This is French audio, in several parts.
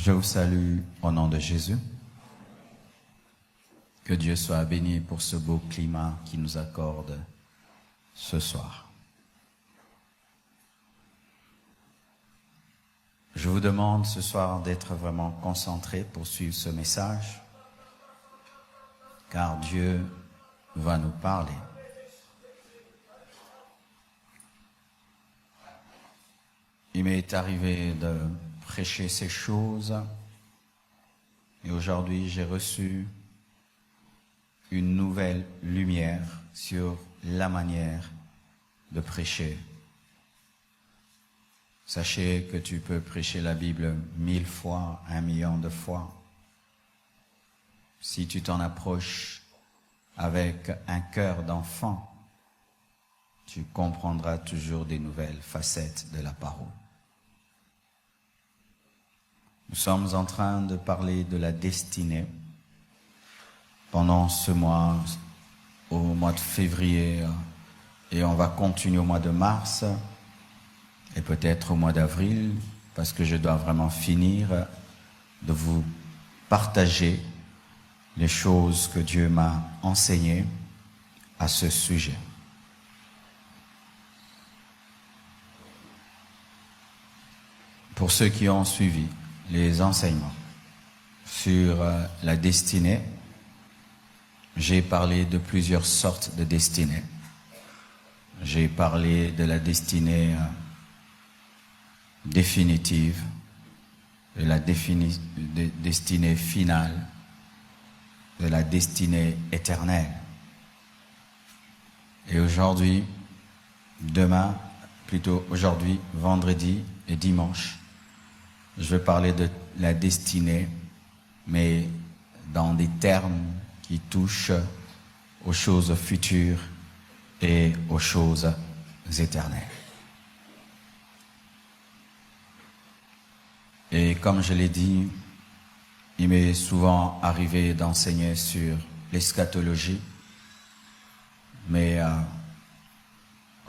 Je vous salue au nom de Jésus. Que Dieu soit béni pour ce beau climat qu'il nous accorde ce soir. Je vous demande ce soir d'être vraiment concentré pour suivre ce message, car Dieu va nous parler. Il m'est arrivé de prêcher ces choses et aujourd'hui j'ai reçu une nouvelle lumière sur la manière de prêcher. Sachez que tu peux prêcher la Bible 1000 fois, 1 million de fois. Si tu t'en approches avec un cœur d'enfant, tu comprendras toujours des nouvelles facettes de la parole. Nous sommes en train de parler de la destinée. Pendant ce mois, au mois de février, et on va continuer au mois de mars, et peut-être au mois d'avril, parce que je dois vraiment finir de vous partager les choses que Dieu m'a enseignées à ce sujet. Pour ceux qui ont suivi les enseignements sur la destinée, j'ai parlé de plusieurs sortes de destinées. J'ai parlé de la destinée définitive, de la destinée finale, de la destinée éternelle. Et aujourd'hui, demain, plutôt aujourd'hui, vendredi et dimanche, je vais parler de la destinée, mais dans des termes qui touchent aux choses futures et aux choses éternelles. Et comme je l'ai dit, il m'est souvent arrivé d'enseigner sur l'eschatologie, mais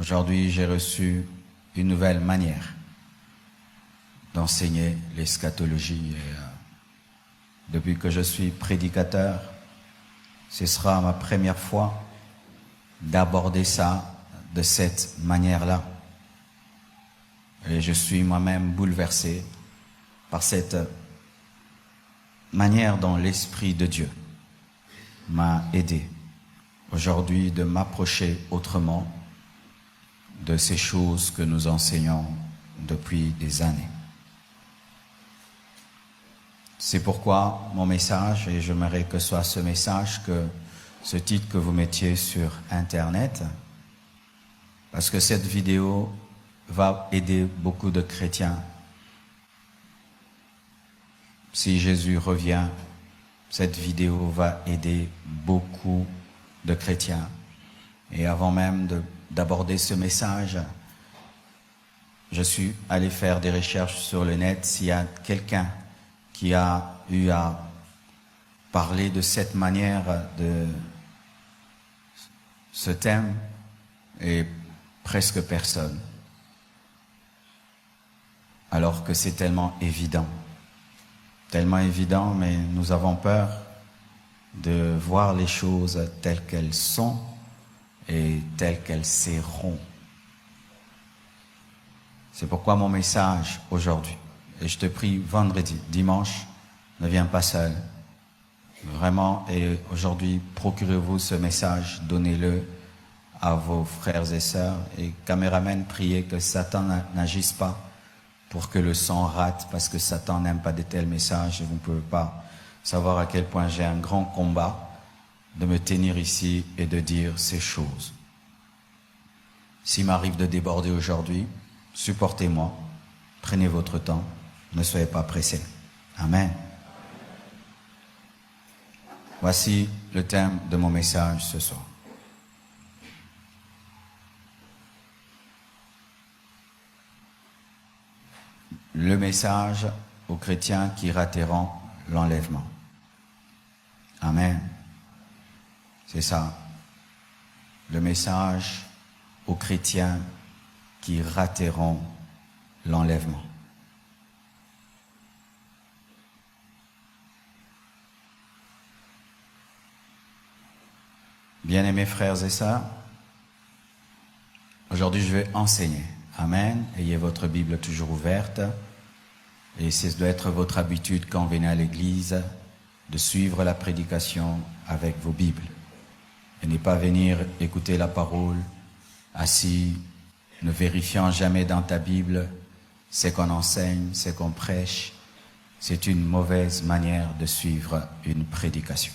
aujourd'hui j'ai reçu une nouvelle manière d'enseigner l'eschatologie. Et depuis que je suis prédicateur, ce sera ma première fois d'aborder ça de cette manière-là. Et je suis moi-même bouleversé par cette manière dont l'Esprit de Dieu m'a aidé aujourd'hui de m'approcher autrement de ces choses que nous enseignons depuis des années. C'est pourquoi mon message, et j'aimerais que ce soit ce message, que ce titre que vous mettiez sur Internet, parce que cette vidéo va aider beaucoup de chrétiens. Si Jésus revient, cette vidéo va aider beaucoup de chrétiens. Et avant même d'aborder ce message, je suis allé faire des recherches sur le net s'il y a quelqu'un qui a eu à parler de cette manière de ce thème, et presque personne. Alors que c'est tellement évident, mais nous avons peur de voir les choses telles qu'elles sont et telles qu'elles seront. C'est pourquoi mon message aujourd'hui, et je te prie vendredi, dimanche, ne viens pas seul. Vraiment, et aujourd'hui, procurez-vous ce message, donnez-le à vos frères et sœurs. Et caméramen, priez que Satan n'agisse pas pour que le son rate, parce que Satan n'aime pas de tels messages. Vous ne pouvez pas savoir à quel point j'ai un grand combat de me tenir ici et de dire ces choses. S'il m'arrive de déborder aujourd'hui, supportez-moi, prenez votre temps, ne soyez pas pressés. Amen. Voici le thème de mon message ce soir. Le message aux chrétiens qui rateront l'enlèvement. Amen. C'est ça. Le message aux chrétiens qui rateront l'enlèvement. Bien-aimés frères et sœurs, aujourd'hui je vais enseigner. Amen. Ayez votre Bible toujours ouverte. Et ce doit être votre habitude quand vous venez à l'église de suivre la prédication avec vos Bibles. Et ne pas venir écouter la parole assis, ne vérifiant jamais dans ta Bible ce qu'on enseigne, ce qu'on prêche. C'est une mauvaise manière de suivre une prédication.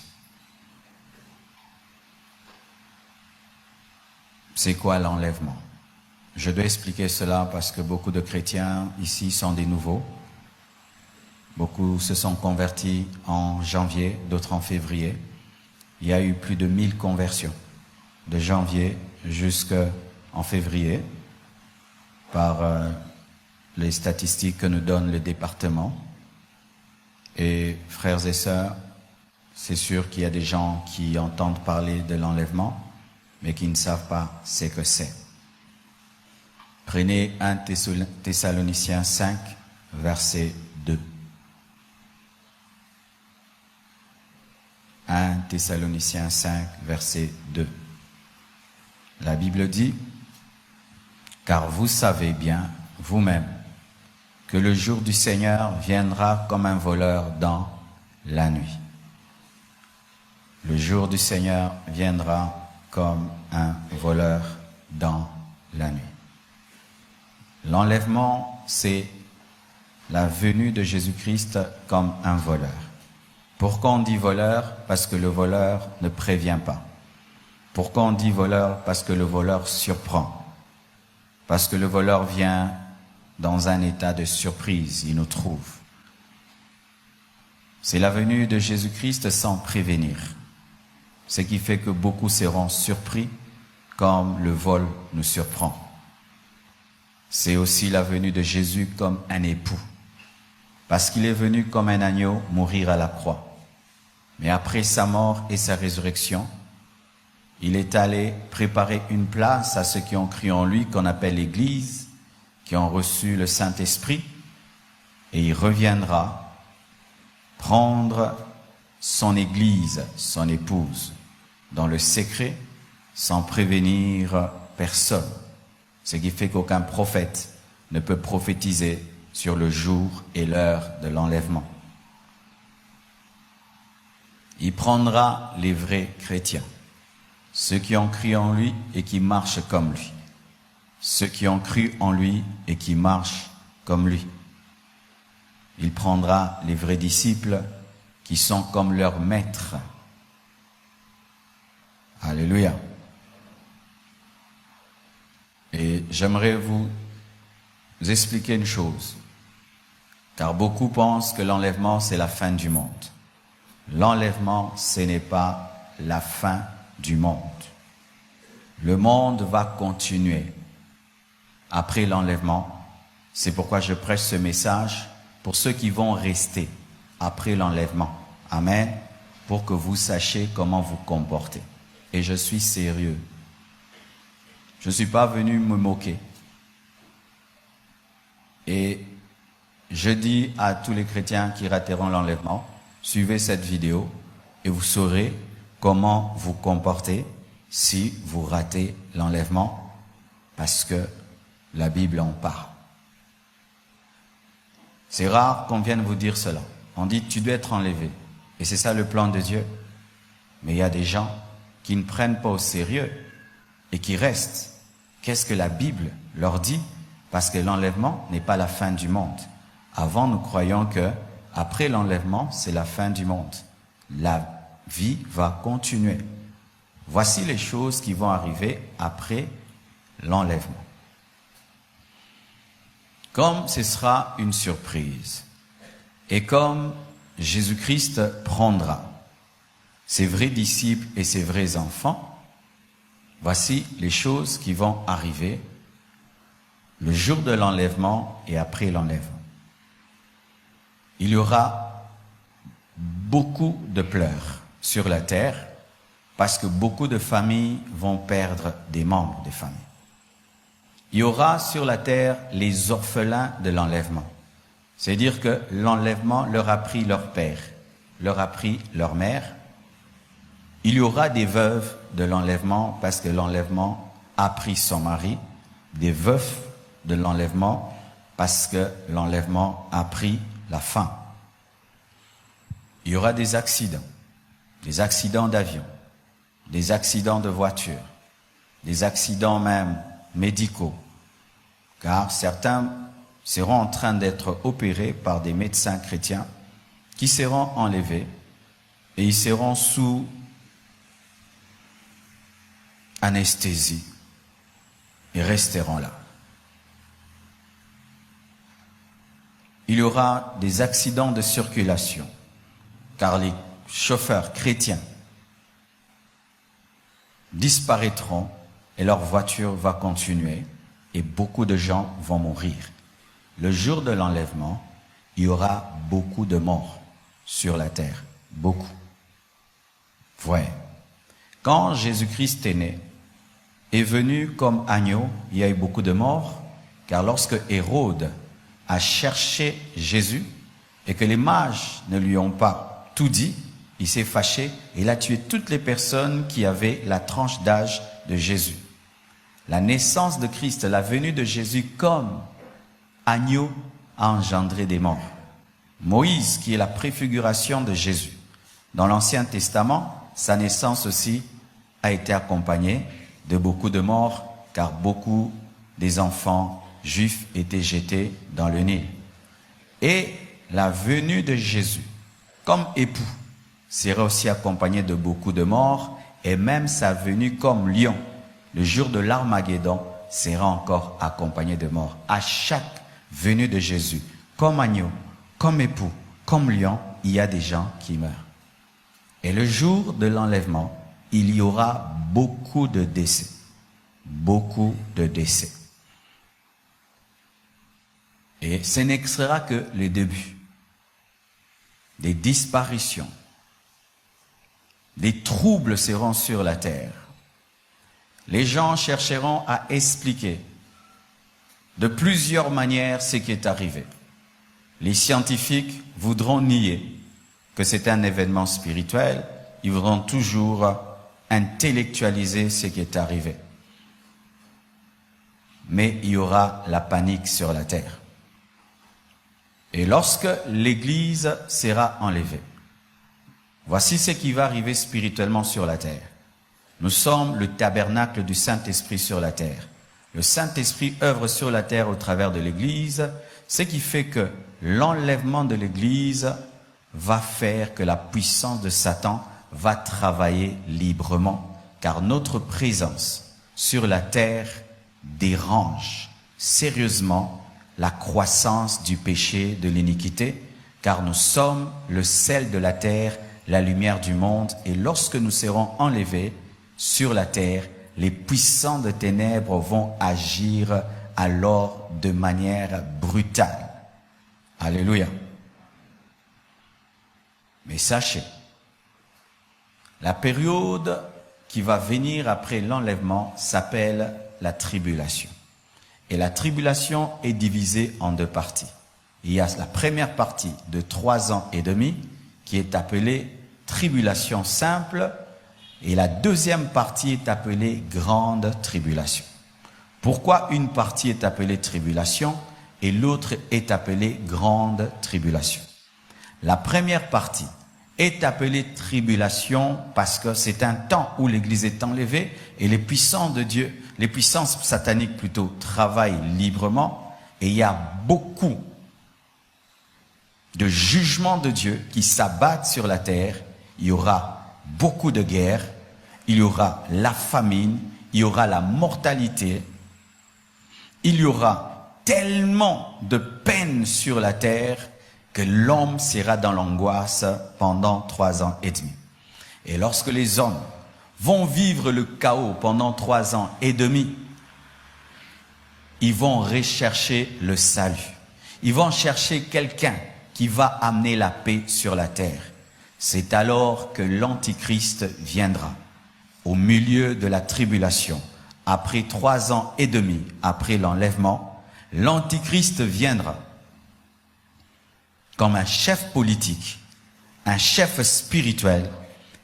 C'est quoi l'enlèvement? Je dois expliquer cela parce que beaucoup de chrétiens ici sont des nouveaux. Beaucoup se sont convertis en janvier, d'autres en février. Il y a eu plus de 1000 conversions de janvier jusqu'en février par les statistiques que nous donne le département. Et frères et sœurs, c'est sûr qu'il y a des gens qui entendent parler de l'enlèvement, mais qui ne savent pas ce que c'est. Prenez 1 Thessaloniciens 5, verset 2. 1 Thessaloniciens 5, verset 2. La Bible dit, « Car vous savez bien, vous-même, que le jour du Seigneur viendra comme un voleur dans la nuit. » Le jour du Seigneur viendra comme un voleur dans la nuit. L'enlèvement, c'est la venue de Jésus-Christ comme un voleur. Pourquoi on dit voleur? Parce que le voleur ne prévient pas. Pourquoi on dit voleur? Parce que le voleur surprend. Parce que le voleur vient dans un état de surprise, il nous trouve. C'est la venue de Jésus-Christ sans prévenir. Ce qui fait que beaucoup seront surpris comme le vol nous surprend. C'est aussi la venue de Jésus comme un époux. Parce qu'il est venu comme un agneau mourir à la croix. Mais après sa mort et sa résurrection, il est allé préparer une place à ceux qui ont cru en lui, qu'on appelle l'Église, qui ont reçu le Saint-Esprit, et il reviendra prendre son Église, son épouse, dans le secret, sans prévenir personne. Ce qui fait qu'aucun prophète ne peut prophétiser sur le jour et l'heure de l'enlèvement. Il prendra les vrais chrétiens, ceux qui ont cru en lui et qui marchent comme lui. Ceux qui ont cru en lui et qui marchent comme lui. Il prendra les vrais disciples qui sont comme leur maître. Alléluia. Et j'aimerais vous expliquer une chose, car beaucoup pensent que l'enlèvement, c'est la fin du monde. L'enlèvement, ce n'est pas la fin du monde. Le monde va continuer après l'enlèvement. C'est pourquoi je prêche ce message pour ceux qui vont rester après l'enlèvement. Amen. Pour que vous sachiez comment vous comporter. Et je suis sérieux. Je ne suis pas venu me moquer. Et je dis à tous les chrétiens qui rateront l'enlèvement, suivez cette vidéo et vous saurez comment vous comporter si vous ratez l'enlèvement, parce que la Bible en parle. C'est rare qu'on vienne vous dire cela. On dit tu dois être enlevé. Et c'est ça le plan de Dieu. Mais il y a des gens qui ne prennent pas au sérieux et qui restent. Qu'est-ce que la Bible leur dit? Parce que l'enlèvement n'est pas la fin du monde. Avant, nous croyons que après l'enlèvement, c'est la fin du monde. La vie va continuer. Voici les choses qui vont arriver après l'enlèvement. Comme ce sera une surprise, et comme Jésus-Christ prendra ses vrais disciples et ses vrais enfants, voici les choses qui vont arriver le jour de l'enlèvement et après l'enlèvement. Il y aura beaucoup de pleurs sur la terre parce que beaucoup de familles vont perdre des membres de famille. Il y aura sur la terre les orphelins de l'enlèvement. C'est-à-dire que l'enlèvement leur a pris leur père, leur a pris leur mère, Il y aura des veuves de l'enlèvement parce que l'enlèvement a pris son mari, des veufs de l'enlèvement parce que l'enlèvement a pris la femme. Il y aura des accidents d'avion, des accidents de voiture, des accidents même médicaux, car certains seront en train d'être opérés par des médecins chrétiens qui seront enlevés et ils seront sous anesthésie et resteront là. Il y aura des accidents de circulation, car les chauffeurs chrétiens disparaîtront et leur voiture va continuer et beaucoup de gens vont mourir. Le jour de l'enlèvement, il y aura beaucoup de morts sur la terre. Beaucoup. Ouais. Quand Jésus-Christ est né, est venu comme agneau, il y a eu beaucoup de morts, car lorsque Hérode a cherché Jésus et que les mages ne lui ont pas tout dit, il s'est fâché et il a tué toutes les personnes qui avaient la tranche d'âge de Jésus. La naissance de Christ, la venue de Jésus comme agneau a engendré des morts. Moïse, qui est la préfiguration de Jésus. Dans l'Ancien Testament, sa naissance aussi a été accompagnée de beaucoup de morts, car beaucoup des enfants juifs étaient jetés dans le Nil. Et la venue de Jésus, comme époux, sera aussi accompagnée de beaucoup de morts, et même sa venue comme lion, le jour de l'Armageddon, sera encore accompagnée de morts. À chaque venue de Jésus, comme agneau, comme époux, comme lion, il y a des gens qui meurent. Et le jour de l'enlèvement, il y aura beaucoup de décès. Beaucoup de décès. Et ce ne sera que le début. Des disparitions. Des troubles seront sur la terre. Les gens chercheront à expliquer de plusieurs manières ce qui est arrivé. Les scientifiques voudront nier que c'est un événement spirituel. Ils voudront toujours intellectualiser ce qui est arrivé. Mais il y aura la panique sur la terre. Et lorsque l'Église sera enlevée, voici ce qui va arriver spirituellement sur la terre. Nous sommes le tabernacle du Saint-Esprit sur la terre. Le Saint-Esprit œuvre sur la terre au travers de l'Église, ce qui fait que l'enlèvement de l'Église va faire que la puissance de Satan va travailler librement, car notre présence sur la terre dérange sérieusement la croissance du péché, de l'iniquité, car nous sommes le sel de la terre, la lumière du monde, et lorsque nous serons enlevés sur la terre, les puissants de ténèbres vont agir alors de manière brutale. Alléluia. Mais sachez, la période qui va venir après l'enlèvement s'appelle la tribulation. Et la tribulation est divisée en deux parties. Il y a la première partie de 3 ans et demi qui est appelée tribulation simple et la deuxième partie est appelée grande tribulation. Pourquoi une partie est appelée tribulation et l'autre est appelée grande tribulation? La première partie est appelée tribulation parce que c'est un temps où l'Église est enlevée et les puissants de Dieu, les puissances sataniques plutôt, travaillent librement et il y a beaucoup de jugements de Dieu qui s'abattent sur la terre. Il y aura beaucoup de guerres, il y aura la famine, il y aura la mortalité, il y aura tellement de peine sur la terre que l'homme sera dans l'angoisse pendant 3 ans et demi. Et lorsque les hommes vont vivre le chaos pendant 3 ans et demi, ils vont rechercher le salut. Ils vont chercher quelqu'un qui va amener la paix sur la terre. C'est alors que l'Antichrist viendra au milieu de la tribulation. Après 3 ans et demi, après l'enlèvement, l'Antichrist viendra comme un chef politique, un chef spirituel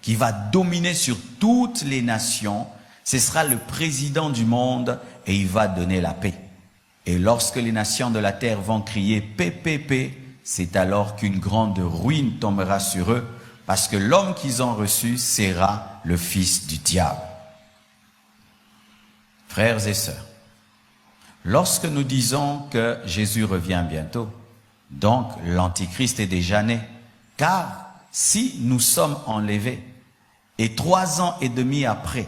qui va dominer sur toutes les nations. Ce sera le président du monde et il va donner la paix. Et lorsque les nations de la terre vont crier paix, paix, paix, c'est alors qu'une grande ruine tombera sur eux, parce que l'homme qu'ils ont reçu sera le fils du diable. Frères et sœurs, lorsque nous disons que Jésus revient bientôt, donc l'Antichrist est déjà né, car si nous sommes enlevés et 3 ans et demi après,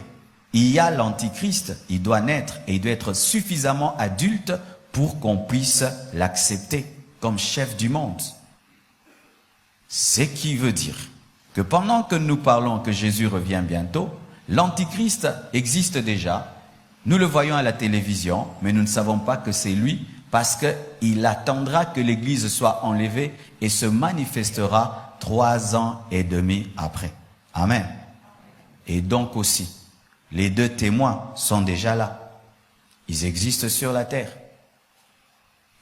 il y a l'Antichrist, il doit naître et il doit être suffisamment adulte pour qu'on puisse l'accepter comme chef du monde. Ce qui veut dire que pendant que nous parlons que Jésus revient bientôt, l'Antichrist existe déjà. Nous le voyons à la télévision, mais nous ne savons pas que c'est lui parce qu'il attendra que l'Église soit enlevée et se manifestera 3 ans et demi après. Amen. Et donc aussi, les 2 témoins sont déjà là. Ils existent sur la terre.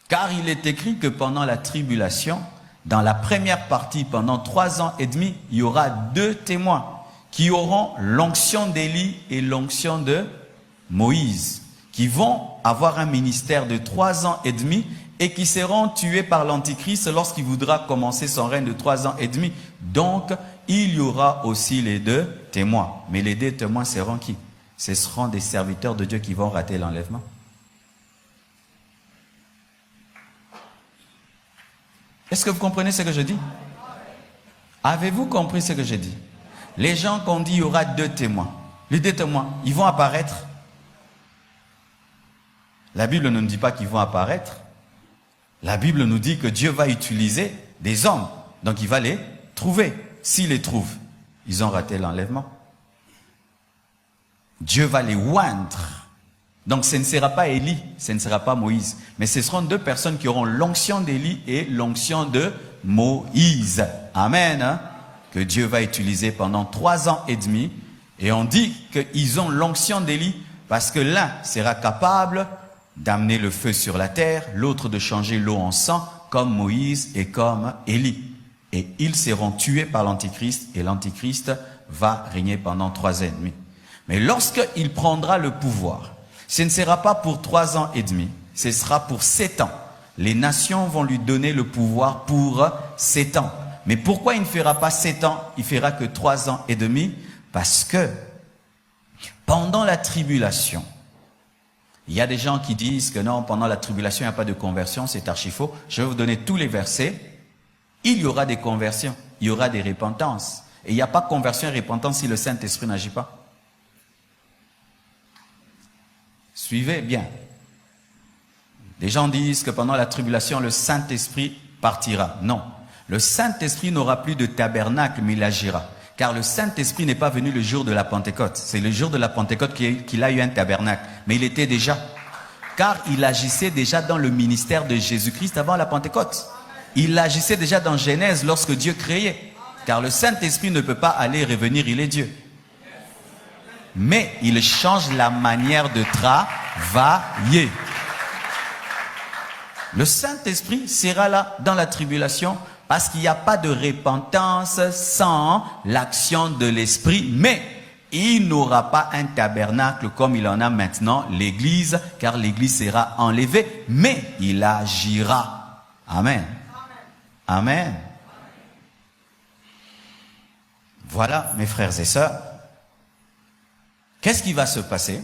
Car il est écrit que pendant la tribulation, dans la première partie, pendant 3 ans et demi, il y aura 2 témoins qui auront l'onction d'Élie et l'onction de Moïse, qui vont avoir un ministère de 3 ans et demi et qui seront tués par l'Antichrist lorsqu'il voudra commencer son règne de 3 ans et demi. Donc, il y aura aussi les 2 témoins. Mais les 2 témoins seront qui? Ce seront des serviteurs de Dieu qui vont rater l'enlèvement. Est-ce que vous comprenez ce que je dis? Avez-vous compris ce que je dis? Les gens qu'on dit il y aura 2 témoins. Les 2 témoins, ils vont apparaître. La Bible ne nous dit pas qu'ils vont apparaître. La Bible nous dit que Dieu va utiliser des hommes. Donc il va les trouver. S'il les trouve, ils ont raté l'enlèvement. Dieu va les oindre. Donc ce ne sera pas Élie, ce ne sera pas Moïse. Mais ce seront 2 personnes qui auront l'onction d'Élie et l'onction de Moïse. Amen. Hein? Que Dieu va utiliser pendant 3 ans et demi. Et on dit qu'ils ont l'onction d'Élie parce que l'un sera capable d'amener le feu sur la terre, l'autre de changer l'eau en sang, comme Moïse et comme Élie. Et ils seront tués par l'Antichrist, et l'Antichrist va régner pendant 3 ans et demi. Mais lorsqu'il prendra le pouvoir, ce ne sera pas pour 3 ans et demi, ce sera pour 7 ans. Les nations vont lui donner le pouvoir pour 7 ans. Mais pourquoi il ne fera pas 7 ans, il fera que 3 ans et demi? Parce que pendant la tribulation, il y a des gens qui disent que non, pendant la tribulation, il n'y a pas de conversion, c'est archi faux. Je vais vous donner tous les versets. Il y aura des conversions, il y aura des repentances. Et il n'y a pas conversion et repentance si le Saint-Esprit n'agit pas. Suivez bien. Les gens disent que pendant la tribulation, le Saint-Esprit partira. Non. Le Saint-Esprit n'aura plus de tabernacle, mais il agira. Car le Saint-Esprit n'est pas venu le jour de la Pentecôte. C'est le jour de la Pentecôte qu'il a eu un tabernacle. Mais il était déjà. Car il agissait déjà dans le ministère de Jésus-Christ avant la Pentecôte. Il agissait déjà dans Genèse lorsque Dieu créait. Car le Saint-Esprit ne peut pas aller et revenir, il est Dieu. Mais il change la manière de travailler. Le Saint-Esprit sera là dans la tribulation parce qu'il n'y a pas de repentance sans l'action de l'Esprit. Mais il n'aura pas un tabernacle comme il en a maintenant l'Église, car l'Église sera enlevée, mais il agira. Amen. Amen. Voilà, mes frères et sœurs. Qu'est-ce qui va se passer?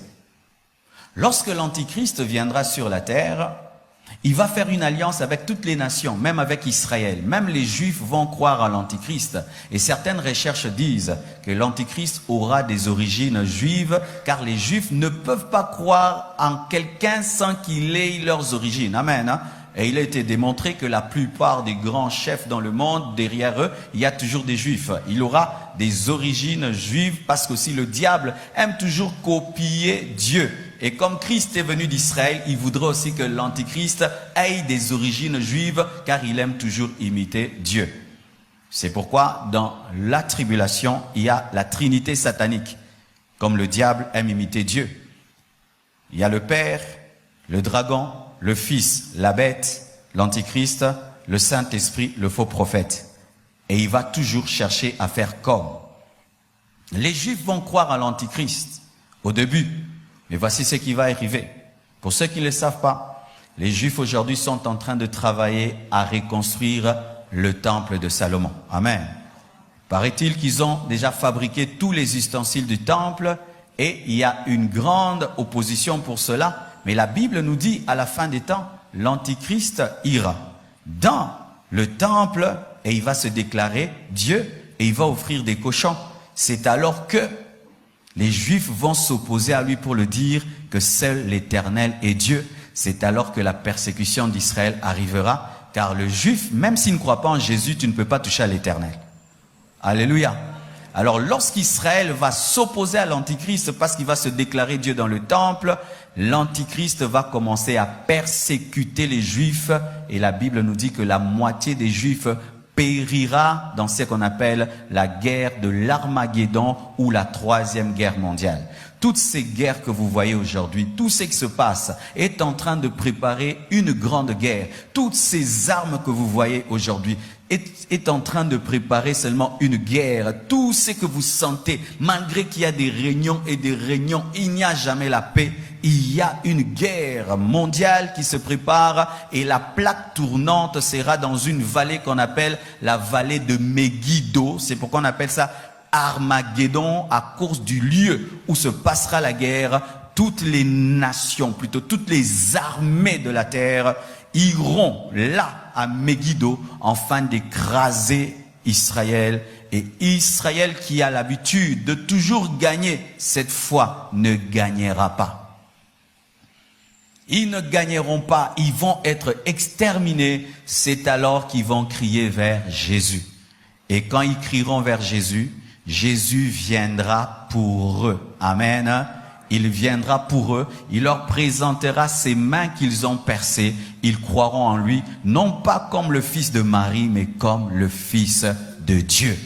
Lorsque l'Antichrist viendra sur la terre, il va faire une alliance avec toutes les nations, même avec Israël. Même les Juifs vont croire à l'Antichrist. Et certaines recherches disent que l'Antichrist aura des origines juives, car les Juifs ne peuvent pas croire en quelqu'un sans qu'il ait leurs origines. Amen. Hein? Et il a été démontré que la plupart des grands chefs dans le monde, derrière eux, il y a toujours des Juifs. Il aura des origines juives parce qu'aussi le diable aime toujours copier Dieu. Et comme Christ est venu d'Israël, il voudrait aussi que l'Antichrist ait des origines juives, car il aime toujours imiter Dieu. C'est pourquoi dans la tribulation, il y a la trinité satanique, comme le diable aime imiter Dieu. Il y a le Père, le dragon, le Fils, la bête, l'Antichrist, le Saint-Esprit, le faux prophète. Et il va toujours chercher à faire comme. Les Juifs vont croire à l'Antichrist au début, mais voici ce qui va arriver. Pour ceux qui ne le savent pas, les Juifs aujourd'hui sont en train de travailler à reconstruire le temple de Salomon. Amen. Paraît-il qu'ils ont déjà fabriqué tous les ustensiles du temple et il y a une grande opposition pour cela. Mais la Bible nous dit à la fin des temps, l'Antichrist ira dans le temple et il va se déclarer Dieu et il va offrir des cochons. C'est alors que les Juifs vont s'opposer à lui pour le dire que seul l'Éternel est Dieu. C'est alors que la persécution d'Israël arrivera, car le Juif, même s'il ne croit pas en Jésus, tu ne peux pas toucher à l'Éternel. Alléluia. Alors lorsqu'Israël va s'opposer à l'Antichrist parce qu'il va se déclarer Dieu dans le temple, l'Antichrist va commencer à persécuter les Juifs et la Bible nous dit que la moitié des Juifs périra dans ce qu'on appelle la guerre de l'Armageddon ou la troisième guerre mondiale. Toutes ces guerres que vous voyez aujourd'hui, tout ce qui se passe est en train de préparer une grande guerre. Toutes ces armes que vous voyez aujourd'hui est en train de préparer seulement une guerre. Tout ce que vous sentez, malgré qu'il y a des réunions et des réunions, il n'y a jamais la paix. Il y a une guerre mondiale qui se prépare et la plaque tournante sera dans une vallée qu'on appelle la vallée de Megiddo. C'est pourquoi on appelle ça Armageddon, à cause du lieu où se passera la guerre. Toutes les nations, plutôt toutes les armées de la terre iront là à Megiddo afin d'écraser Israël. Et Israël qui a l'habitude de toujours gagner, cette fois ne gagnera pas. Ils ne gagneront pas, ils vont être exterminés. C'est alors qu'ils vont crier vers Jésus. Et quand ils crieront vers Jésus, Jésus viendra pour eux. Amen. Il viendra pour eux. Il leur présentera ses mains qu'ils ont percées. Ils croiront en lui, non pas comme le fils de Marie, mais comme le fils de Dieu.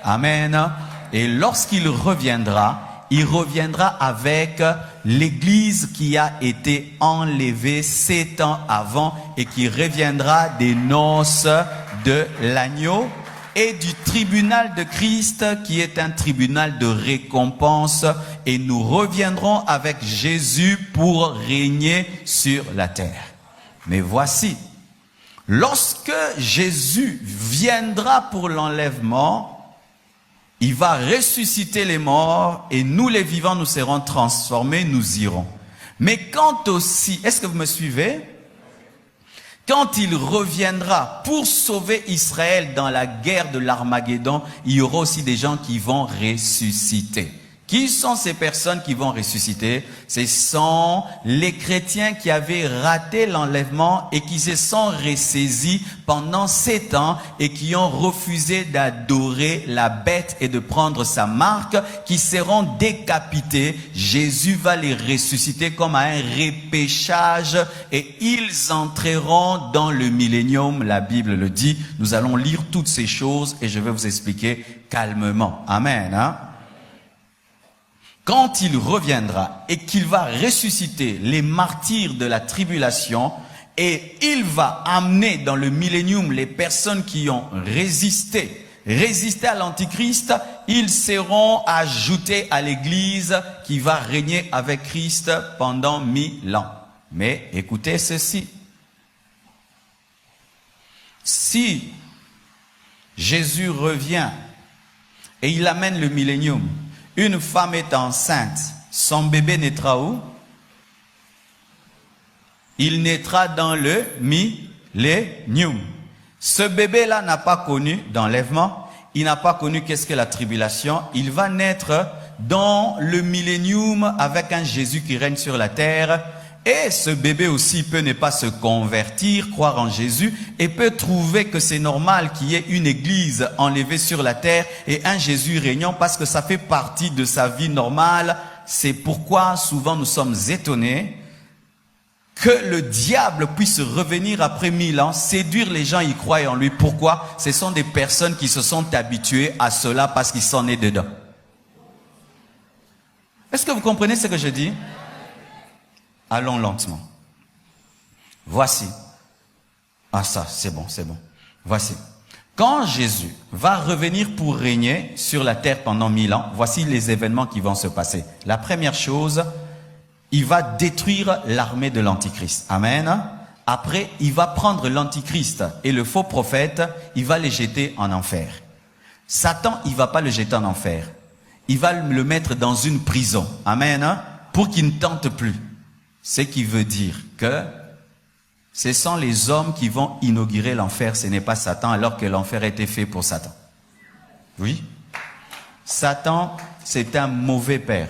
Amen. Et lorsqu'il reviendra, il reviendra avec l'église qui a été enlevée 7 ans avant et qui reviendra des noces de l'agneau et du tribunal de Christ qui est un tribunal de récompense et nous reviendrons avec Jésus pour régner sur la terre. Mais voici, lorsque Jésus viendra pour l'enlèvement, il va ressusciter les morts et nous les vivants nous serons transformés, nous irons. Mais quand aussi, est-ce que vous me suivez? Quand il reviendra pour sauver Israël dans la guerre de l'Armageddon, il y aura aussi des gens qui vont ressusciter. Qui sont ces personnes qui vont ressusciter? Ce sont les chrétiens qui avaient raté l'enlèvement et qui se sont ressaisis pendant 7 ans et qui ont refusé d'adorer la bête et de prendre sa marque, qui seront décapités. Jésus va les ressusciter comme à un repêchage et ils entreront dans le millénium. La Bible le dit. Nous allons lire toutes ces choses et je vais vous expliquer calmement. Amen. Hein? Quand il reviendra et qu'il va ressusciter les martyrs de la tribulation et il va amener dans le millénium les personnes qui ont résisté à l'Antichrist, ils seront ajoutés à l'Église qui va régner avec Christ pendant 1000 ans. Mais écoutez ceci. Si Jésus revient et il amène le millénium, une femme est enceinte, son bébé naîtra où? Il naîtra dans le millénium. Ce bébé-là n'a pas connu d'enlèvement, il n'a pas connu qu'est-ce que la tribulation. Il va naître dans le millénium avec un Jésus qui règne sur la terre. Et ce bébé aussi peut ne pas se convertir, croire en Jésus, et peut trouver que c'est normal qu'il y ait une église enlevée sur la terre et un Jésus régnant parce que ça fait partie de sa vie normale. C'est pourquoi souvent nous sommes étonnés que le diable puisse revenir après 1000 ans, séduire les gens, y croient en lui. Pourquoi? Ce sont des personnes qui se sont habituées à cela parce qu'ils sont nés dedans. Est-ce que vous comprenez ce que je dis? Allons lentement. Voici. Ah ça, c'est bon, c'est bon. Voici. Quand Jésus va revenir pour régner sur la terre pendant 1000 ans, voici les événements qui vont se passer. La première chose, il va détruire l'armée de l'Antichrist. Amen. Après, il va prendre l'Antichrist et le faux prophète, il va les jeter en enfer. Satan, il va pas le jeter en enfer. Il va le mettre dans une prison. Amen. Pour qu'il ne tente plus. Ce qui veut dire que ce sont les hommes qui vont inaugurer l'enfer. Ce n'est pas Satan, alors que l'enfer a été fait pour Satan. Oui. Satan, c'est un mauvais père.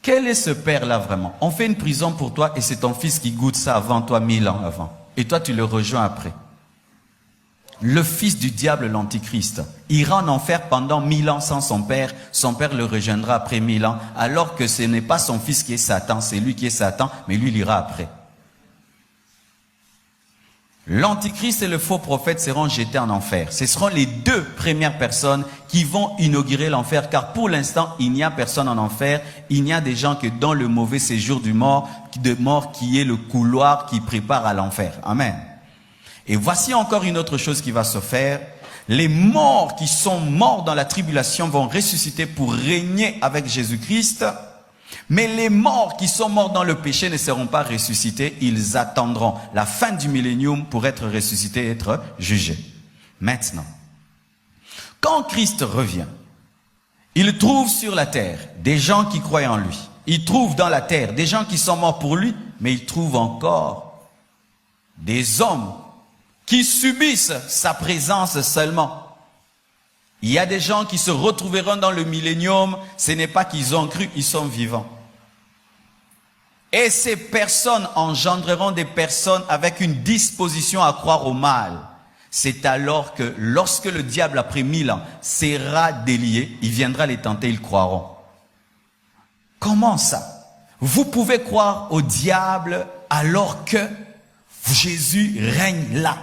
Quel est ce père-là vraiment? On fait une prison pour toi et c'est ton fils qui goûte ça avant toi, 1000 ans avant. Et toi, tu le rejoins après. Le fils du diable, l'antichrist, ira en enfer pendant 1000 ans sans son père. Son père le rejoindra après 1000 ans, alors que ce n'est pas son fils qui est Satan, c'est lui qui est Satan, mais lui, il ira après. L'antichrist et le faux prophète seront jetés en enfer. Ce seront les deux premières personnes qui vont inaugurer l'enfer, car pour l'instant, il n'y a personne en enfer. Il n'y a des gens que dans le mauvais séjour de mort qui est le couloir qui prépare à l'enfer. Amen. Et voici encore une autre chose qui va se faire. Les morts qui sont morts dans la tribulation vont ressusciter pour régner avec Jésus-Christ. Mais les morts qui sont morts dans le péché ne seront pas ressuscités. Ils attendront la fin du millénium pour être ressuscités et être jugés. Maintenant, quand Christ revient, il trouve sur la terre des gens qui croient en lui. Il trouve dans la terre des gens qui sont morts pour lui, mais il trouve encore des hommes qui subissent sa présence seulement. Il y a des gens qui se retrouveront dans le millénium, ce n'est pas qu'ils ont cru, ils sont vivants. Et ces personnes engendreront des personnes avec une disposition à croire au mal. C'est alors que lorsque le diable, après 1000 ans, sera délié, il viendra les tenter, ils croiront. Comment ça? Vous pouvez croire au diable alors que Jésus règne là.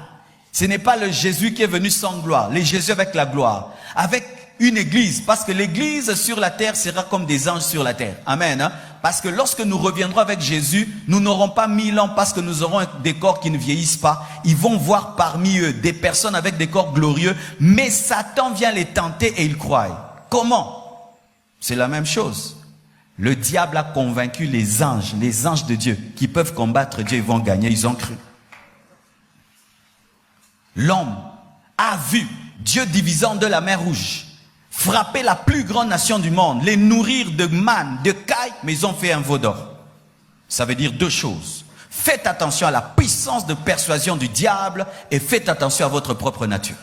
Ce n'est pas le Jésus qui est venu sans gloire, le Jésus avec la gloire, avec une église, parce que l'église sur la terre sera comme des anges sur la terre. Amen. Hein? Parce que lorsque nous reviendrons avec Jésus, nous n'aurons pas 1000 ans parce que nous aurons des corps qui ne vieillissent pas. Ils vont voir parmi eux des personnes avec des corps glorieux, mais Satan vient les tenter et ils croient. Comment? C'est la même chose. Le diable a convaincu les anges de Dieu, qui peuvent combattre Dieu, ils vont gagner, ils ont cru. L'homme a vu Dieu divisant de la mer Rouge, frapper la plus grande nation du monde, les nourrir de manne, de cailles, mais ils ont fait un veau d'or. Ça veut dire deux choses. Faites attention à la puissance de persuasion du diable et faites attention à votre propre nature.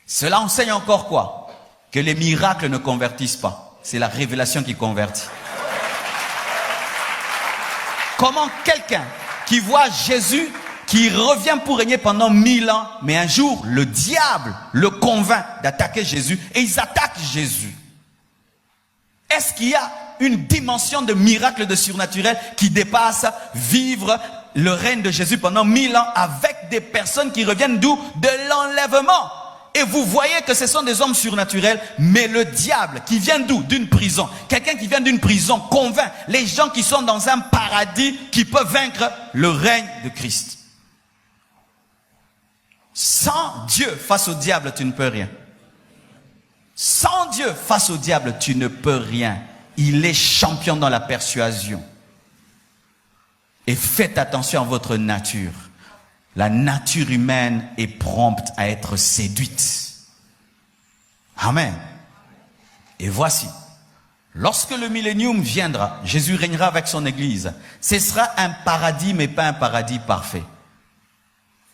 Cela enseigne encore quoi? Que les miracles ne convertissent pas. C'est la révélation qui convertit. Comment quelqu'un qui voit Jésus qui revient pour régner pendant 1000 ans, mais un jour, le diable le convainc d'attaquer Jésus et ils attaquent Jésus. Est-ce qu'il y a une dimension de miracle, de surnaturel qui dépasse vivre le règne de Jésus pendant 1000 ans avec des personnes qui reviennent d'où? De l'enlèvement. Et vous voyez que ce sont des hommes surnaturels, mais le diable qui vient d'où? D'une prison. Quelqu'un qui vient d'une prison convainc les gens qui sont dans un paradis qui peuvent vaincre le règne de Christ. Sans Dieu face au diable, tu ne peux rien. Sans Dieu face au diable, tu ne peux rien. Il est champion dans la persuasion. Et faites attention à votre nature. La nature humaine est prompte à être séduite. Amen. Et voici, lorsque le millénium viendra, Jésus régnera avec son église. Ce sera un paradis, mais pas un paradis parfait.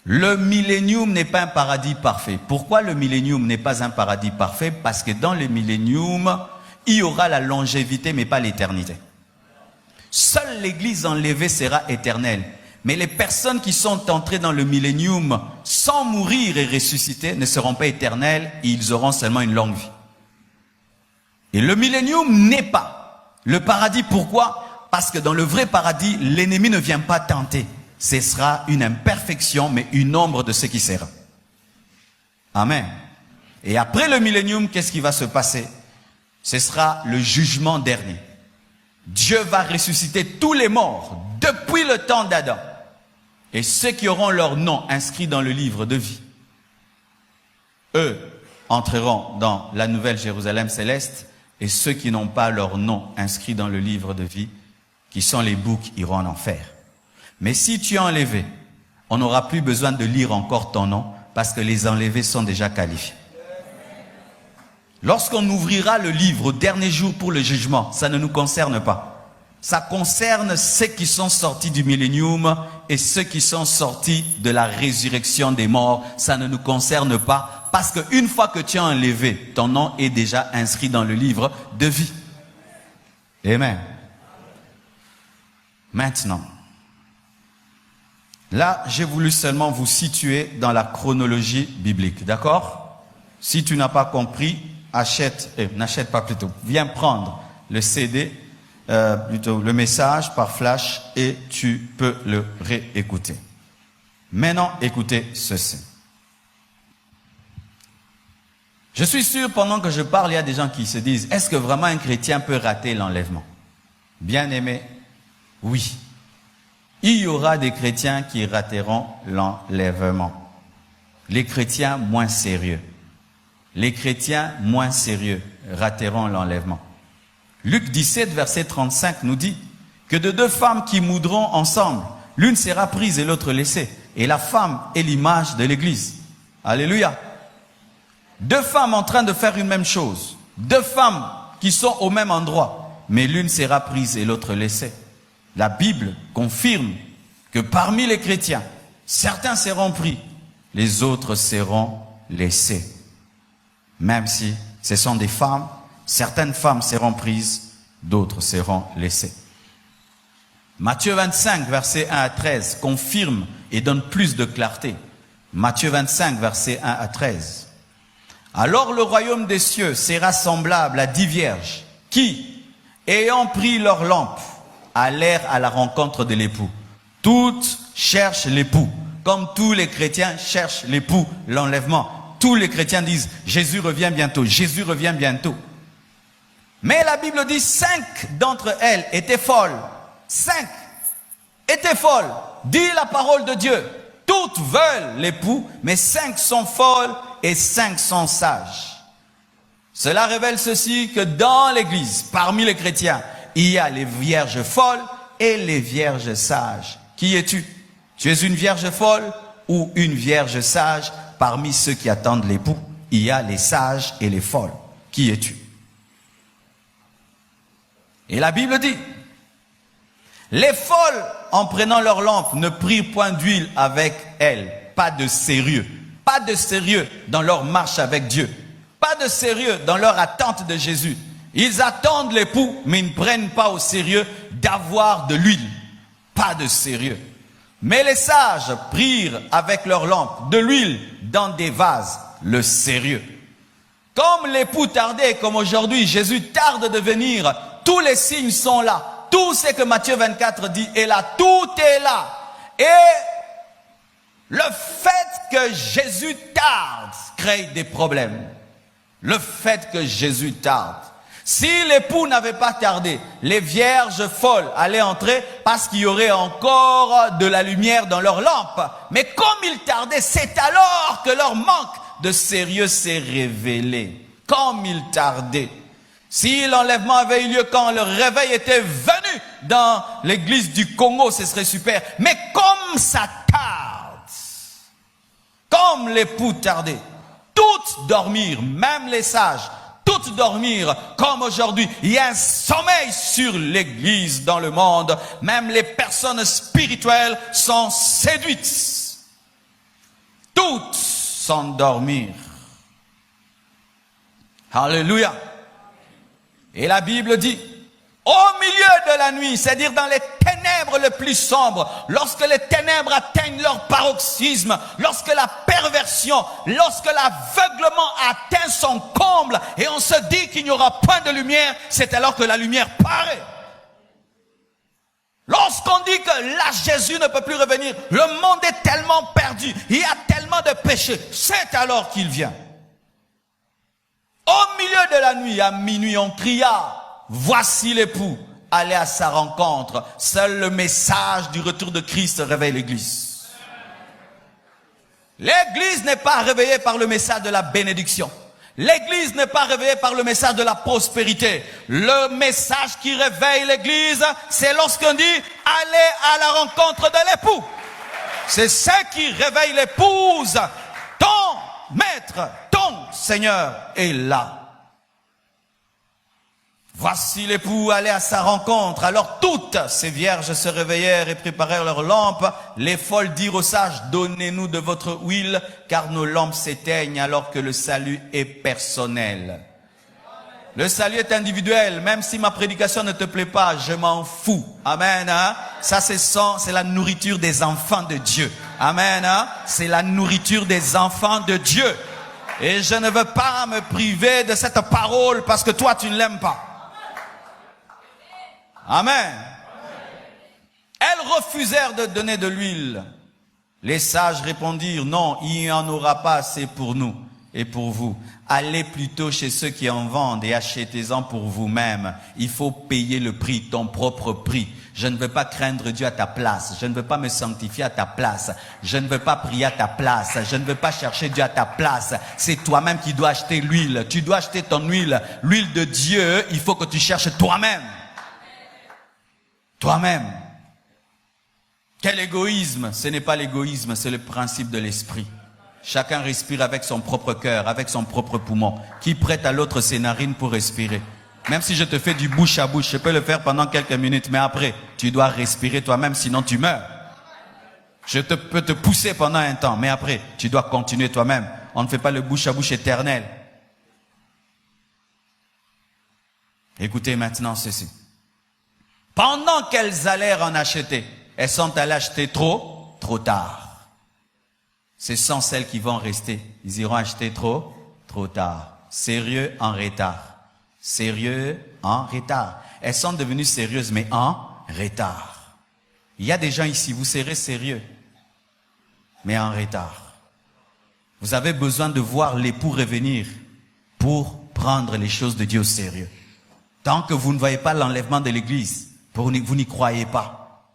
Le millénium n'est pas un paradis parfait. Pourquoi le millénium n'est pas un paradis parfait? Parce que dans le millénium, il y aura la longévité, mais pas l'éternité. Seule l'église enlevée sera éternelle. Mais les personnes qui sont entrées dans le millénium sans mourir et ressusciter ne seront pas éternelles, ils auront seulement une longue vie. Et le millénium n'est pas le paradis. Pourquoi? Parce que dans le vrai paradis, l'ennemi ne vient pas tenter. Ce sera une imperfection, mais une ombre de ce qui sera. Amen. Et après le millénium, qu'est-ce qui va se passer? Ce sera le jugement dernier. Dieu va ressusciter tous les morts depuis le temps d'Adam. Et ceux qui auront leur nom inscrit dans le livre de vie, eux entreront dans la nouvelle Jérusalem céleste, et ceux qui n'ont pas leur nom inscrit dans le livre de vie, qui sont les boucs, iront en enfer. Mais si tu es enlevé, on n'aura plus besoin de lire encore ton nom, parce que les enlevés sont déjà qualifiés. Lorsqu'on ouvrira le livre au dernier jour pour le jugement, ça ne nous concerne pas. Ça concerne ceux qui sont sortis du millénium et ceux qui sont sortis de la résurrection des morts. Ça ne nous concerne pas parce qu'une fois que tu es enlevé, ton nom est déjà inscrit dans le livre de vie. Amen. Maintenant, là, j'ai voulu seulement vous situer dans la chronologie biblique. D'accord? Si tu n'as pas compris, n'achète pas plutôt. Viens prendre le CD. Plutôt le message par flash et tu peux le réécouter. Maintenant, écoutez ceci. Je suis sûr, pendant que je parle, il y a des gens qui se disent, est-ce que vraiment un chrétien peut rater l'enlèvement? Bien aimé, oui. Il y aura des chrétiens qui rateront l'enlèvement. Les chrétiens moins sérieux. Les chrétiens moins sérieux rateront l'enlèvement. Luc 17, verset 35 nous dit que de deux femmes qui moudront ensemble, l'une sera prise et l'autre laissée. Et la femme est l'image de l'Église. Alléluia. Deux femmes en train de faire une même chose. Deux femmes qui sont au même endroit. Mais l'une sera prise et l'autre laissée. La Bible confirme que parmi les chrétiens, certains seront pris, les autres seront laissés. Même si ce sont des femmes, certaines femmes seront prises, d'autres seront laissées. Matthieu 25, versets 1 à 13, confirme et donne plus de clarté. Matthieu 25, versets 1 à 13. Alors le royaume des cieux sera semblable à 10 vierges qui, ayant pris leur lampe, allèrent à la rencontre de l'époux. Toutes cherchent l'époux, comme tous les chrétiens cherchent l'époux, l'enlèvement. Tous les chrétiens disent, Jésus revient bientôt, Jésus revient bientôt. Mais la Bible dit 5 d'entre elles étaient folles. 5 étaient folles. Dit la parole de Dieu. Toutes veulent l'époux, mais 5 sont folles et 5 sont sages. Cela révèle ceci, que dans l'Église, parmi les chrétiens, il y a les vierges folles et les vierges sages. Qui es-tu? Tu es une vierge folle ou une vierge sage? Parmi ceux qui attendent l'époux, il y a les sages et les folles. Qui es-tu? Et la Bible dit, les folles, en prenant leur lampe, ne prirent point d'huile avec elles. Pas de sérieux. Pas de sérieux dans leur marche avec Dieu. Pas de sérieux dans leur attente de Jésus. Ils attendent l'époux, mais ils ne prennent pas au sérieux d'avoir de l'huile. Pas de sérieux. Mais les sages prirent avec leur lampe de l'huile dans des vases, le sérieux. Comme l'époux tardait, comme aujourd'hui Jésus tarde de venir, tous les signes sont là. Tout ce que Matthieu 24 dit est là. Tout est là. Et le fait que Jésus tarde crée des problèmes. Le fait que Jésus tarde. Si l'époux n'avait pas tardé, les vierges folles allaient entrer parce qu'il y aurait encore de la lumière dans leur lampe. Mais comme ils tardaient, c'est alors que leur manque de sérieux s'est révélé. Comme ils tardaient. Si l'enlèvement avait eu lieu quand le réveil était venu dans l'église du Congo, ce serait super. Mais comme ça tarde, comme l'époux tardait, toutes dormirent, même les sages, toutes dormirent comme aujourd'hui. Il y a un sommeil sur l'église dans le monde. Même les personnes spirituelles sont séduites. Toutes s'endormirent. Alléluia. Et la Bible dit, au milieu de la nuit, c'est-à-dire dans les ténèbres les plus sombres, lorsque les ténèbres atteignent leur paroxysme, lorsque la perversion, lorsque l'aveuglement atteint son comble, et on se dit qu'il n'y aura point de lumière, c'est alors que la lumière paraît. Lorsqu'on dit que là, Jésus ne peut plus revenir, le monde est tellement perdu, il y a tellement de péchés, c'est alors qu'il vient. Au milieu de la nuit, à minuit, on cria, voici l'époux, allez à sa rencontre. Seul le message du retour de Christ réveille l'église. L'église n'est pas réveillée par le message de la bénédiction. L'église n'est pas réveillée par le message de la prospérité. Le message qui réveille l'église, c'est lorsqu'on dit « Allez à la rencontre de l'époux ». C'est ce qui réveille l'épouse. Ton maître, ton Seigneur est là. Voici l'époux allé à sa rencontre. Alors toutes ces vierges se réveillèrent et préparèrent leurs lampes. Les folles dirent aux sages, donnez-nous de votre huile, car nos lampes s'éteignent alors que le salut est personnel. Le salut est individuel. Même si ma prédication ne te plaît pas, je m'en fous. Amen. Hein? Ça, c'est la nourriture des enfants de Dieu. Amen. Hein? C'est la nourriture des enfants de Dieu. Et je ne veux pas me priver de cette parole parce que toi, tu ne l'aimes pas. Amen. Elles refusèrent de donner de l'huile. Les sages répondirent, non, il n'y en aura pas assez pour nous et pour vous. Allez plutôt chez ceux qui en vendent et achetez-en pour vous-même. Il faut payer le prix, ton propre prix. Je ne veux pas craindre Dieu à ta place. Je ne veux pas me sanctifier à ta place. Je ne veux pas prier à ta place. Je ne veux pas chercher Dieu à ta place. C'est toi-même qui dois acheter l'huile. Tu dois acheter ton huile. L'huile de Dieu, il faut que tu cherches toi-même. Toi-même. Quel égoïsme? Ce n'est pas l'égoïsme, c'est le principe de l'esprit. Chacun respire avec son propre cœur, avec son propre poumon. Qui prête à l'autre ses narines pour respirer? Même si je te fais du bouche à bouche, je peux le faire pendant quelques minutes, mais après, tu dois respirer toi-même, sinon tu meurs. Peux te pousser pendant un temps, mais après, tu dois continuer toi-même. On ne fait pas le bouche à bouche éternel. Écoutez maintenant ceci. Pendant qu'elles allèrent en acheter, elles sont allées acheter trop tard. Ce sont celles qui vont rester. Ils iront acheter trop tard. Sérieux en retard. Sérieux en retard. Elles sont devenues sérieuses, mais en retard. Il y a des gens ici, vous serez sérieux, mais en retard. Vous avez besoin de voir l'époux revenir pour prendre les choses de Dieu au sérieux. Tant que vous ne voyez pas l'enlèvement de l'église, vous n'y croyez pas.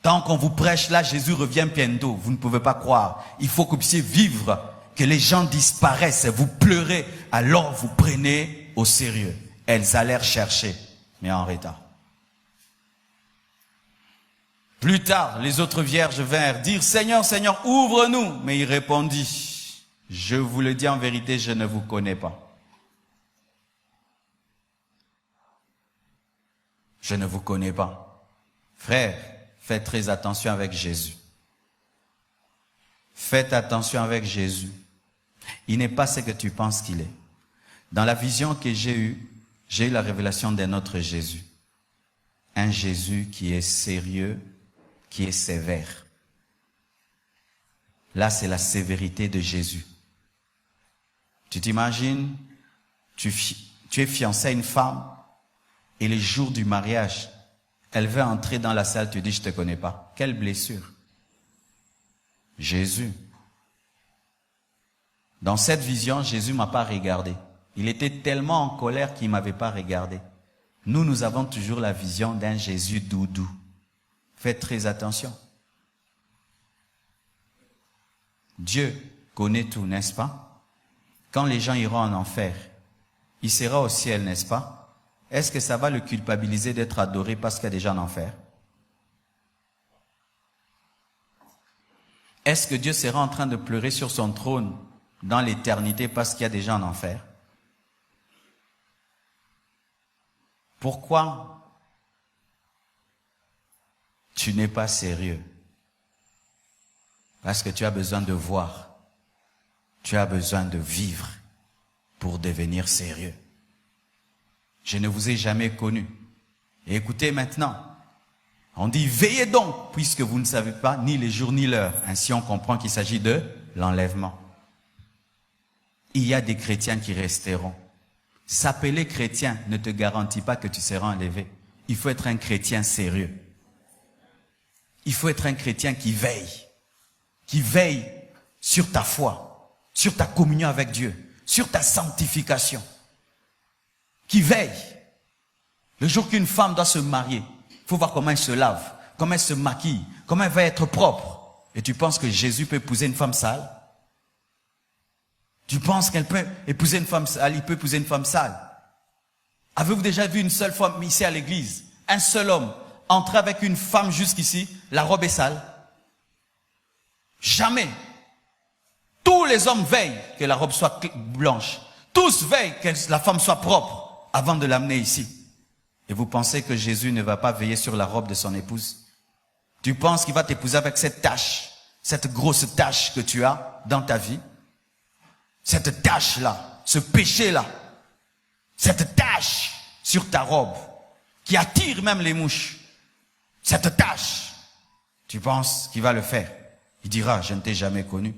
Tant qu'on vous prêche là, Jésus revient bientôt, vous ne pouvez pas croire. Il faut que vous puissiez vivre, que les gens disparaissent, vous pleurez, alors vous prenez au sérieux. Elles allèrent chercher, mais en retard. Plus tard, les autres vierges vinrent dire, Seigneur, Seigneur, ouvre-nous. Mais il répondit, je vous le dis en vérité, je ne vous connais pas. Je ne vous connais pas. Frère, faites très attention avec Jésus. Faites attention avec Jésus. Il n'est pas ce que tu penses qu'il est. Dans la vision que j'ai eu la révélation d'un autre Jésus. Un Jésus qui est sérieux, qui est sévère. Là, c'est la sévérité de Jésus. Tu t'imagines, tu es fiancé à une femme, et le jour du mariage, elle veut entrer dans la salle, tu dis, je ne te connais pas. Quelle blessure. Jésus. Dans cette vision, Jésus ne m'a pas regardé. Il était tellement en colère qu'il ne m'avait pas regardé. Nous avons toujours la vision d'un Jésus doudou. Faites très attention. Dieu connaît tout, n'est-ce pas? Quand les gens iront en enfer, il sera au ciel, n'est-ce pas? Est-ce que ça va le culpabiliser d'être adoré parce qu'il y a des gens en enfer? Est-ce que Dieu sera en train de pleurer sur son trône dans l'éternité parce qu'il y a des gens en enfer? Pourquoi tu n'es pas sérieux? Parce que tu as besoin de voir. Tu as besoin de vivre pour devenir sérieux. Je ne vous ai jamais connu. Et écoutez maintenant, on dit veillez donc, puisque vous ne savez pas ni les jours ni l'heure. Ainsi on comprend qu'il s'agit de l'enlèvement. Il y a des chrétiens qui resteront. S'appeler chrétien ne te garantit pas que tu seras enlevé. Il faut être un chrétien sérieux. Il faut être un chrétien qui veille sur ta foi, sur ta communion avec Dieu, sur ta sanctification. Qui veille. Le jour qu'une femme doit se marier, il faut voir comment elle se lave, comment elle se maquille, comment elle va être propre. Et tu penses que Jésus peut épouser une femme sale? Tu penses qu'elle peut épouser une femme sale, il peut épouser une femme sale? Avez-vous déjà vu une seule fois ici à l'église, un seul homme entrer avec une femme jusqu'ici, la robe est sale? Jamais. Tous les hommes veillent que la robe soit blanche. Tous veillent que la femme soit propre avant de l'amener ici. Et vous pensez que Jésus ne va pas veiller sur la robe de son épouse? Tu penses qu'il va t'épouser avec cette tache, cette grosse tache que tu as dans ta vie? Cette tache-là, ce péché-là, cette tache sur ta robe, qui attire même les mouches, cette tache, tu penses qu'il va le faire? Il dira, je ne t'ai jamais connu.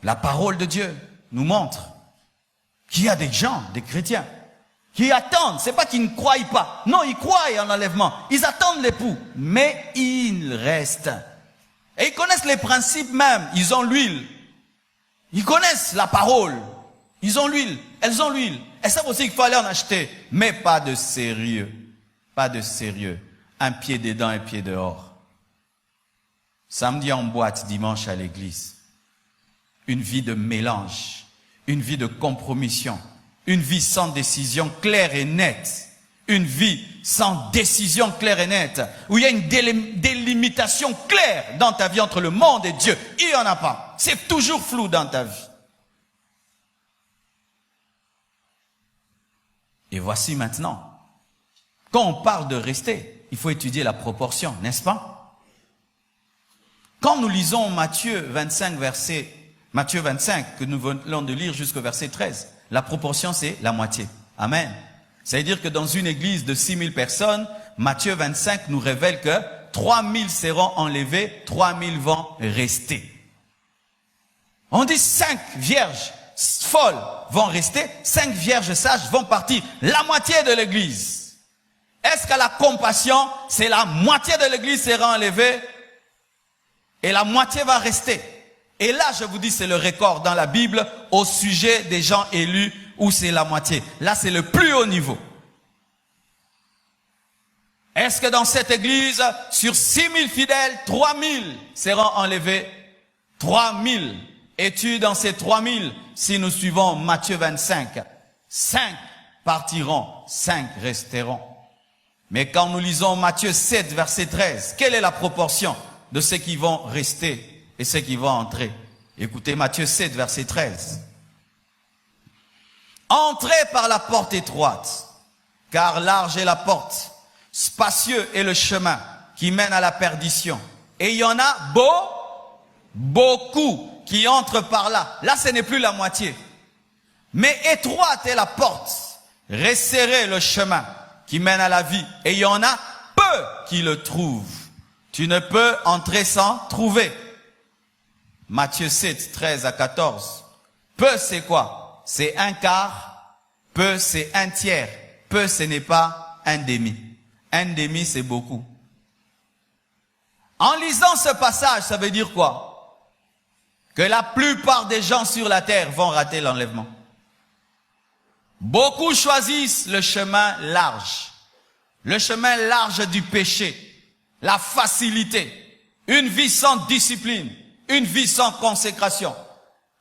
La parole de Dieu nous montre qu'il y a des gens, des chrétiens, qui attendent. C'est pas qu'ils ne croient pas. Non, ils croient en enlèvement. Ils attendent l'époux. Mais ils restent. Et ils connaissent les principes même. Ils ont l'huile. Ils connaissent la parole. Ils ont l'huile. Elles ont l'huile. Elles savent aussi qu'il faut aller en acheter. Mais pas de sérieux. Pas de sérieux. Un pied dedans, un pied dehors. Samedi en boîte, dimanche à l'église. Une vie de mélange. Une vie de compromission. Une vie sans décision claire et nette. Une vie sans décision claire et nette. Où il y a une délimitation claire dans ta vie entre le monde et Dieu. Il n'y en a pas. C'est toujours flou dans ta vie. Et voici maintenant. Quand on parle de rester, il faut étudier la proportion, n'est-ce pas? Quand nous lisons Matthieu 25, que nous venons de lire jusqu'au verset 13, la proportion c'est la moitié. Amen. C'est-à-dire que dans une église de 6000 personnes, Matthieu 25 nous révèle que 3000 seront enlevés, 3000 vont rester. On dit 5 vierges folles vont rester, 5 vierges sages vont partir. La moitié de l'église. Est-ce qu'à la compassion, c'est la moitié de l'église sera enlevée et la moitié va rester? Et là, je vous dis, c'est le record dans la Bible au sujet des gens élus où c'est la moitié. Là, c'est le plus haut niveau. Est-ce que dans cette église, sur 6000 fidèles, 3000 seront enlevés? 3000. Es-tu dans ces 3000? Si nous suivons Matthieu 25, 5 partiront, 5 resteront. Mais quand nous lisons Matthieu 7, verset 13, quelle est la proportion de ceux qui vont rester et ceux qui vont entrer? Écoutez Matthieu 7, verset 13. Entrez par la porte étroite, car large est la porte, spacieux est le chemin qui mène à la perdition. Et il y en a beaucoup qui entrent par là. Là, ce n'est plus la moitié. Mais étroite est la porte, resserré le chemin qui mène à la vie. Et il y en a peu qui le trouvent. Tu ne peux entrer sans trouver. Matthieu 7, 13 à 14. Peu, c'est quoi? C'est un quart. Peu, c'est un tiers. Peu, ce n'est pas un demi. Un demi, c'est beaucoup. En lisant ce passage, ça veut dire quoi? Que la plupart des gens sur la terre vont rater l'enlèvement. Beaucoup choisissent le chemin large. Le chemin large du péché. La facilité. Une vie sans discipline. Une vie sans consécration.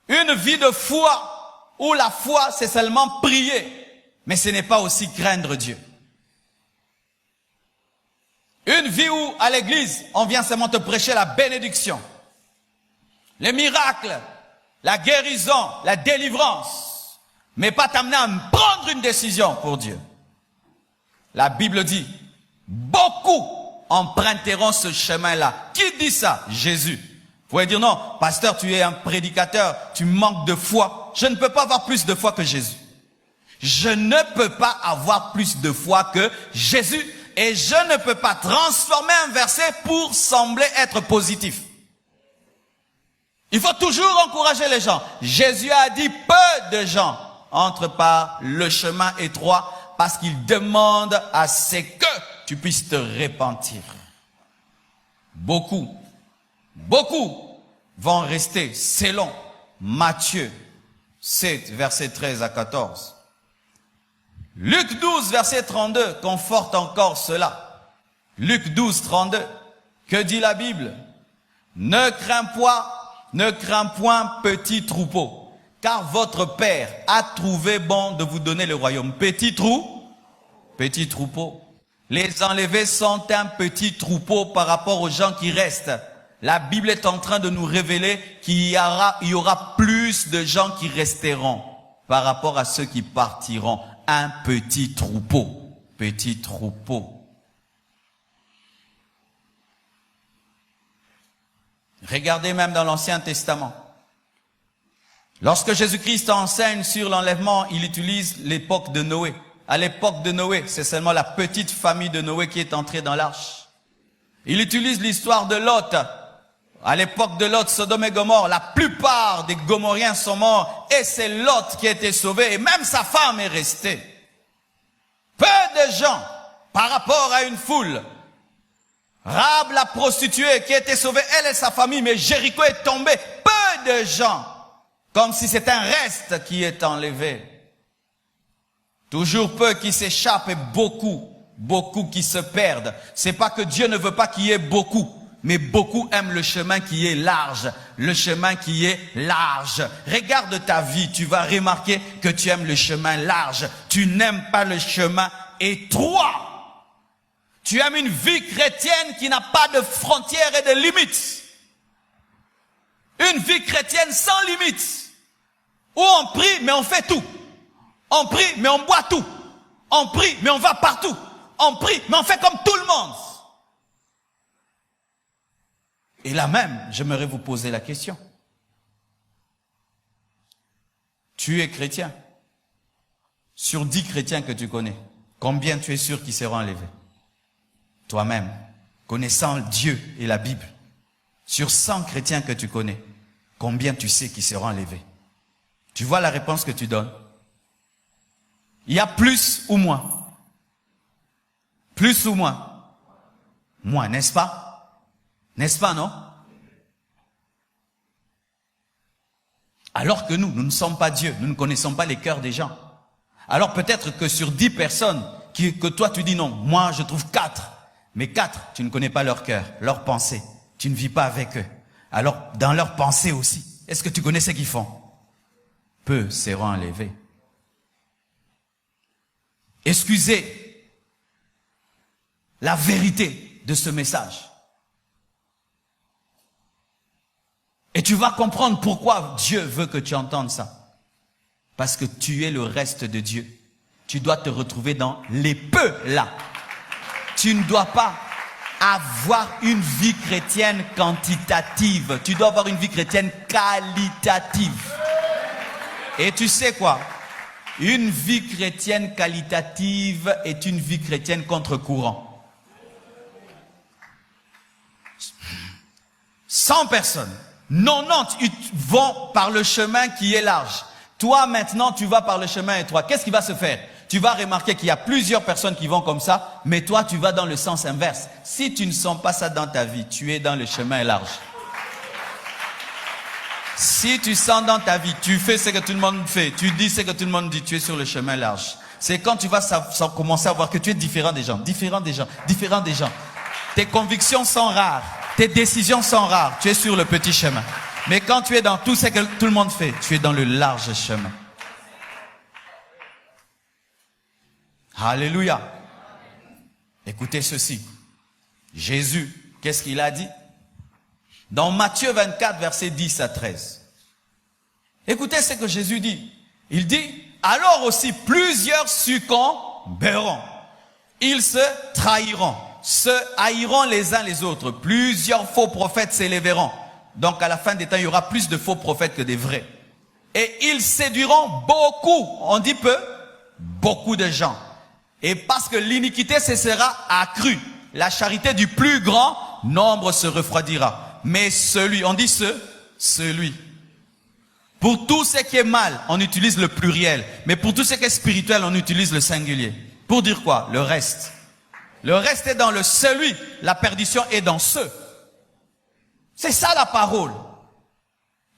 Une vie de foi où la foi c'est seulement prier. Mais ce n'est pas aussi craindre Dieu. Une vie où à l'église on vient seulement te prêcher la bénédiction. Les miracles. La guérison. La délivrance. Mais pas t'amener à prendre une décision pour Dieu. La Bible dit, beaucoup emprunteront ce chemin-là. Qui dit ça? Jésus. Vous pouvez dire, non, pasteur, tu es un prédicateur, tu manques de foi. Je ne peux pas avoir plus de foi que Jésus. Je ne peux pas avoir plus de foi que Jésus. Et je ne peux pas transformer un verset pour sembler être positif. Il faut toujours encourager les gens. Jésus a dit, peu de gens entrent par le chemin étroit parce qu'il demande à ce que tu puisses te repentir. Beaucoup vont rester selon Matthieu 7, verset 13 à 14. Luc 12, verset 32, conforte encore cela. Luc 12, 32, que dit la Bible? Ne crains point, ne crains point, petit troupeau, car votre Père a trouvé bon de vous donner le royaume. Petit troupeau. Les enlevés sont un petit troupeau par rapport aux gens qui restent. La Bible est en train de nous révéler qu'il y aura plus de gens qui resteront par rapport à ceux qui partiront. Un petit troupeau. Petit troupeau. Regardez même dans l'Ancien Testament. Lorsque Jésus-Christ enseigne sur l'enlèvement, il utilise l'époque de Noé. À l'époque de Noé, c'est seulement la petite famille de Noé qui est entrée dans l'arche. Il utilise l'histoire de Lot. À l'époque de Lot, Sodome et Gomorrhe, la plupart des Gomorriens sont morts et c'est Lot qui a été sauvé et même sa femme est restée. Peu de gens par rapport à une foule. Rahab, la prostituée qui a été sauvée, elle et sa famille, mais Jéricho est tombé. Peu de gens, comme si c'était un reste qui est enlevé. Toujours peu qui s'échappent et beaucoup qui se perdent. C'est pas que Dieu ne veut pas qu'il y ait beaucoup, mais beaucoup aiment le chemin qui est large. Le chemin qui est large. Regarde ta vie, tu vas remarquer que tu aimes le chemin large. Tu n'aimes pas le chemin étroit. Tu aimes une vie chrétienne qui n'a pas de frontières et de limites. Une vie chrétienne sans limites. Où on prie, mais on fait tout. On prie, mais on boit tout. On prie, mais on va partout. On prie, mais on fait comme tout le monde. Et là même, j'aimerais vous poser la question. Tu es chrétien. Sur 10 chrétiens que tu connais, combien tu es sûr qu'ils seront enlevés? Toi-même, connaissant Dieu et la Bible, sur 100 chrétiens que tu connais, combien tu sais qu'ils seront enlevés? Tu vois la réponse que tu donnes? Il y a plus ou moins? Plus ou moins? Moins, n'est-ce pas? N'est-ce pas, non? Alors que nous ne sommes pas Dieu, nous ne connaissons pas les cœurs des gens. Alors peut-être que sur 10 personnes, que toi tu dis non, moi je trouve 4. Mais 4, tu ne connais pas leur cœur, leur pensée. Tu ne vis pas avec eux. Alors, dans leur pensée aussi, est-ce que tu connais ce qu'ils font? Peu seront enlevés. Excusez la vérité de ce message. Et tu vas comprendre pourquoi Dieu veut que tu entendes ça. Parce que tu es le reste de Dieu. Tu dois te retrouver dans les peu là. Tu ne dois pas avoir une vie chrétienne quantitative. Tu dois avoir une vie chrétienne qualitative. Et tu sais quoi? Une vie chrétienne qualitative est une vie chrétienne contre-courant. 100 personnes, 90 vont par le chemin qui est large. Toi maintenant, tu vas par le chemin étroit. Qu'est-ce qui va se faire? Tu vas remarquer qu'il y a plusieurs personnes qui vont comme ça, mais toi, tu vas dans le sens inverse. Si tu ne sens pas ça dans ta vie, tu es dans le chemin large. Si tu sens dans ta vie, tu fais ce que tout le monde fait, tu dis ce que tout le monde dit, tu es sur le chemin large. C'est quand tu vas commencer à voir que tu es différent des gens. Tes convictions sont rares, tes décisions sont rares, tu es sur le petit chemin. Mais quand tu es dans tout ce que tout le monde fait, tu es dans le large chemin. Alléluia. Écoutez ceci. Jésus, qu'est-ce qu'il a dit? Dans Matthieu 24, versets 10 à 13. Écoutez ce que Jésus dit. Il dit, alors aussi plusieurs succomberont. Ils se trahiront, se haïront les uns les autres. Plusieurs faux prophètes s'élèveront. Donc à la fin des temps, il y aura plus de faux prophètes que des vrais. Et ils séduiront beaucoup, on dit peu, beaucoup de gens. Et parce que l'iniquité se sera accrue, la charité du plus grand nombre se refroidira. Mais celui, on dit celui. Pour tout ce qui est mal, on utilise le pluriel. Mais pour tout ce qui est spirituel, on utilise le singulier. Pour dire quoi? Le reste. Le reste est dans le celui. La perdition est dans ceux. C'est ça la parole.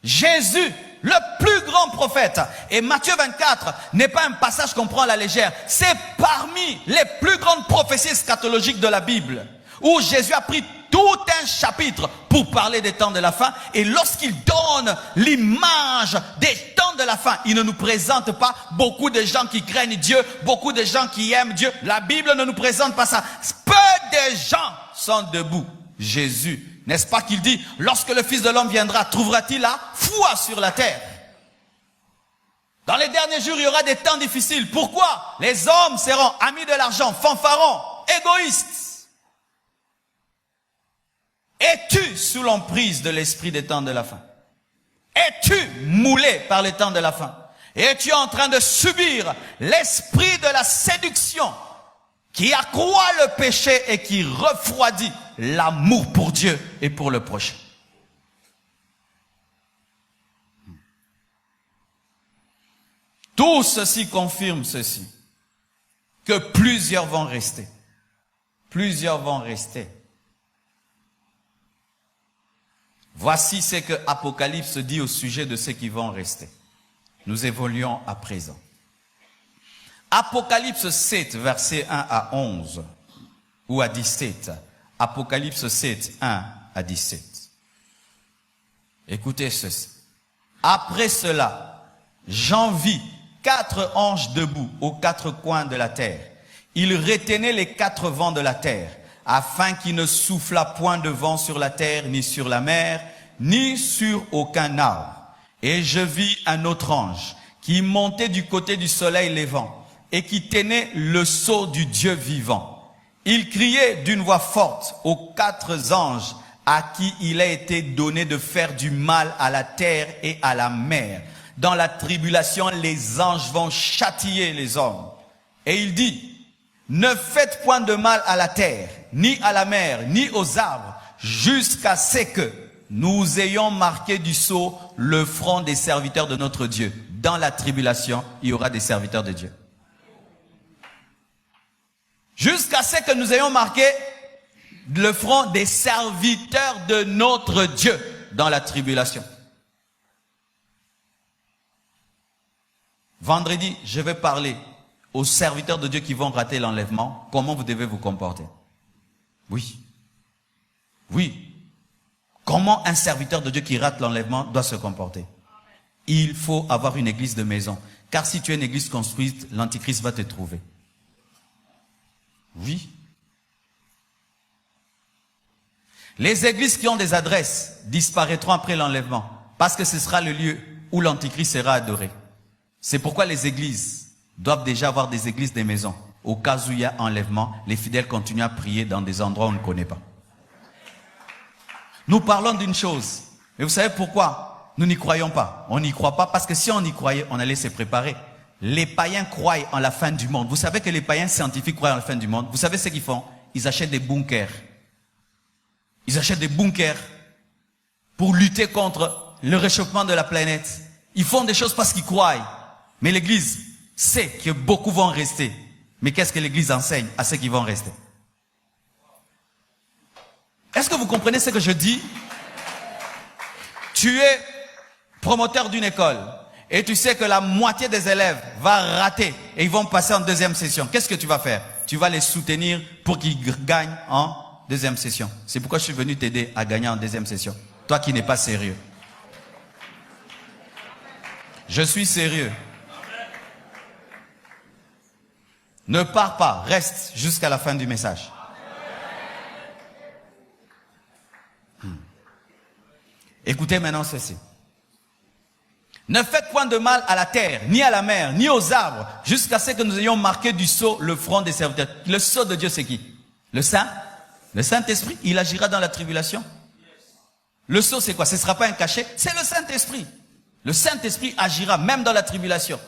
Jésus, le plus grand prophète. Et Matthieu 24 n'est pas un passage qu'on prend à la légère. C'est parmi les plus grandes prophéties eschatologiques de la Bible. Où Jésus a pris tout un chapitre pour parler des temps de la fin. Et lorsqu'il donne l'image des temps de la fin, il ne nous présente pas beaucoup de gens qui craignent Dieu, beaucoup de gens qui aiment Dieu. La Bible ne nous présente pas ça. Peu de gens sont debout. Jésus, n'est-ce pas qu'il dit, lorsque le Fils de l'homme viendra, trouvera-t-il la foi sur la terre? Dans les derniers jours, il y aura des temps difficiles. Pourquoi? Les hommes seront amis de l'argent, fanfarons, égoïstes. Es-tu sous l'emprise de l'esprit des temps de la fin? Es-tu moulé par les temps de la fin? Es-tu en train de subir l'esprit de la séduction qui accroît le péché et qui refroidit l'amour pour Dieu et pour le prochain? Tout ceci confirme ceci, que plusieurs vont rester. Plusieurs vont rester. Voici ce que Apocalypse dit au sujet de ceux qui vont rester. Nous évoluons à présent. Apocalypse 7, versets 1 à 11, ou à 17. Apocalypse 7, 1 à 17. Écoutez ceci. Après cela, j'en vis 4 anges debout aux 4 coins de la terre. Ils retenaient les 4 vents de la terre, afin qu'il ne soufflât point de vent sur la terre, ni sur la mer, ni sur aucun arbre. Et je vis un autre ange, qui montait du côté du soleil levant, et qui tenait le sceau du Dieu vivant. Il criait d'une voix forte aux 4 anges, à qui il a été donné de faire du mal à la terre et à la mer. Dans la tribulation, les anges vont châtier les hommes. Et il dit, ne faites point de mal à la terre, ni à la mer, ni aux arbres, jusqu'à ce que nous ayons marqué du sceau le front des serviteurs de notre Dieu. Dans la tribulation, il y aura des serviteurs de Dieu. Jusqu'à ce que nous ayons marqué le front des serviteurs de notre Dieu dans la tribulation. Vendredi, je vais parler aux serviteurs de Dieu qui vont rater l'enlèvement, comment vous devez vous comporter. Oui. Oui. Comment un serviteur de Dieu qui rate l'enlèvement doit se comporter. Il faut avoir une église de maison. Car si tu es une église construite, l'antichrist va te trouver. Oui. Les églises qui ont des adresses disparaîtront après l'enlèvement, parce que ce sera le lieu où l'antichrist sera adoré. C'est pourquoi les églises doivent déjà avoir des églises des maisons. Au cas où il y a enlèvement, les fidèles continuent à prier dans des endroits où on ne connaît pas. Nous parlons d'une chose. Et vous savez pourquoi nous n'y croyons pas? On n'y croit pas parce que si on y croyait, on allait se préparer. Les païens croient en la fin du monde. Vous savez que les païens scientifiques croient en la fin du monde. Vous savez ce qu'ils font? Ils achètent des bunkers. Ils achètent des bunkers pour lutter contre le réchauffement de la planète. Ils font des choses parce qu'ils croient. Mais l'Église sait que beaucoup vont rester. Mais qu'est-ce que l'Église enseigne à ceux qui vont rester? Est-ce que vous comprenez ce que je dis? Tu es promoteur d'une école et tu sais que la moitié des élèves va rater et ils vont passer en deuxième session. Qu'est-ce que tu vas faire? Tu vas les soutenir pour qu'ils gagnent en deuxième session. C'est pourquoi je suis venu t'aider à gagner en deuxième session. Toi qui n'es pas sérieux. Je suis sérieux. Ne pars pas, reste jusqu'à la fin du message. Écoutez maintenant ceci. Ne faites point de mal à la terre, ni à la mer, ni aux arbres, jusqu'à ce que nous ayons marqué du sceau le front des serviteurs. Le sceau de Dieu, c'est qui? Le Saint? Le Saint-Esprit. Il agira dans la tribulation. Le sceau, c'est quoi? Ce ne sera pas un cachet. C'est le Saint-Esprit. Le Saint-Esprit agira même dans la tribulation.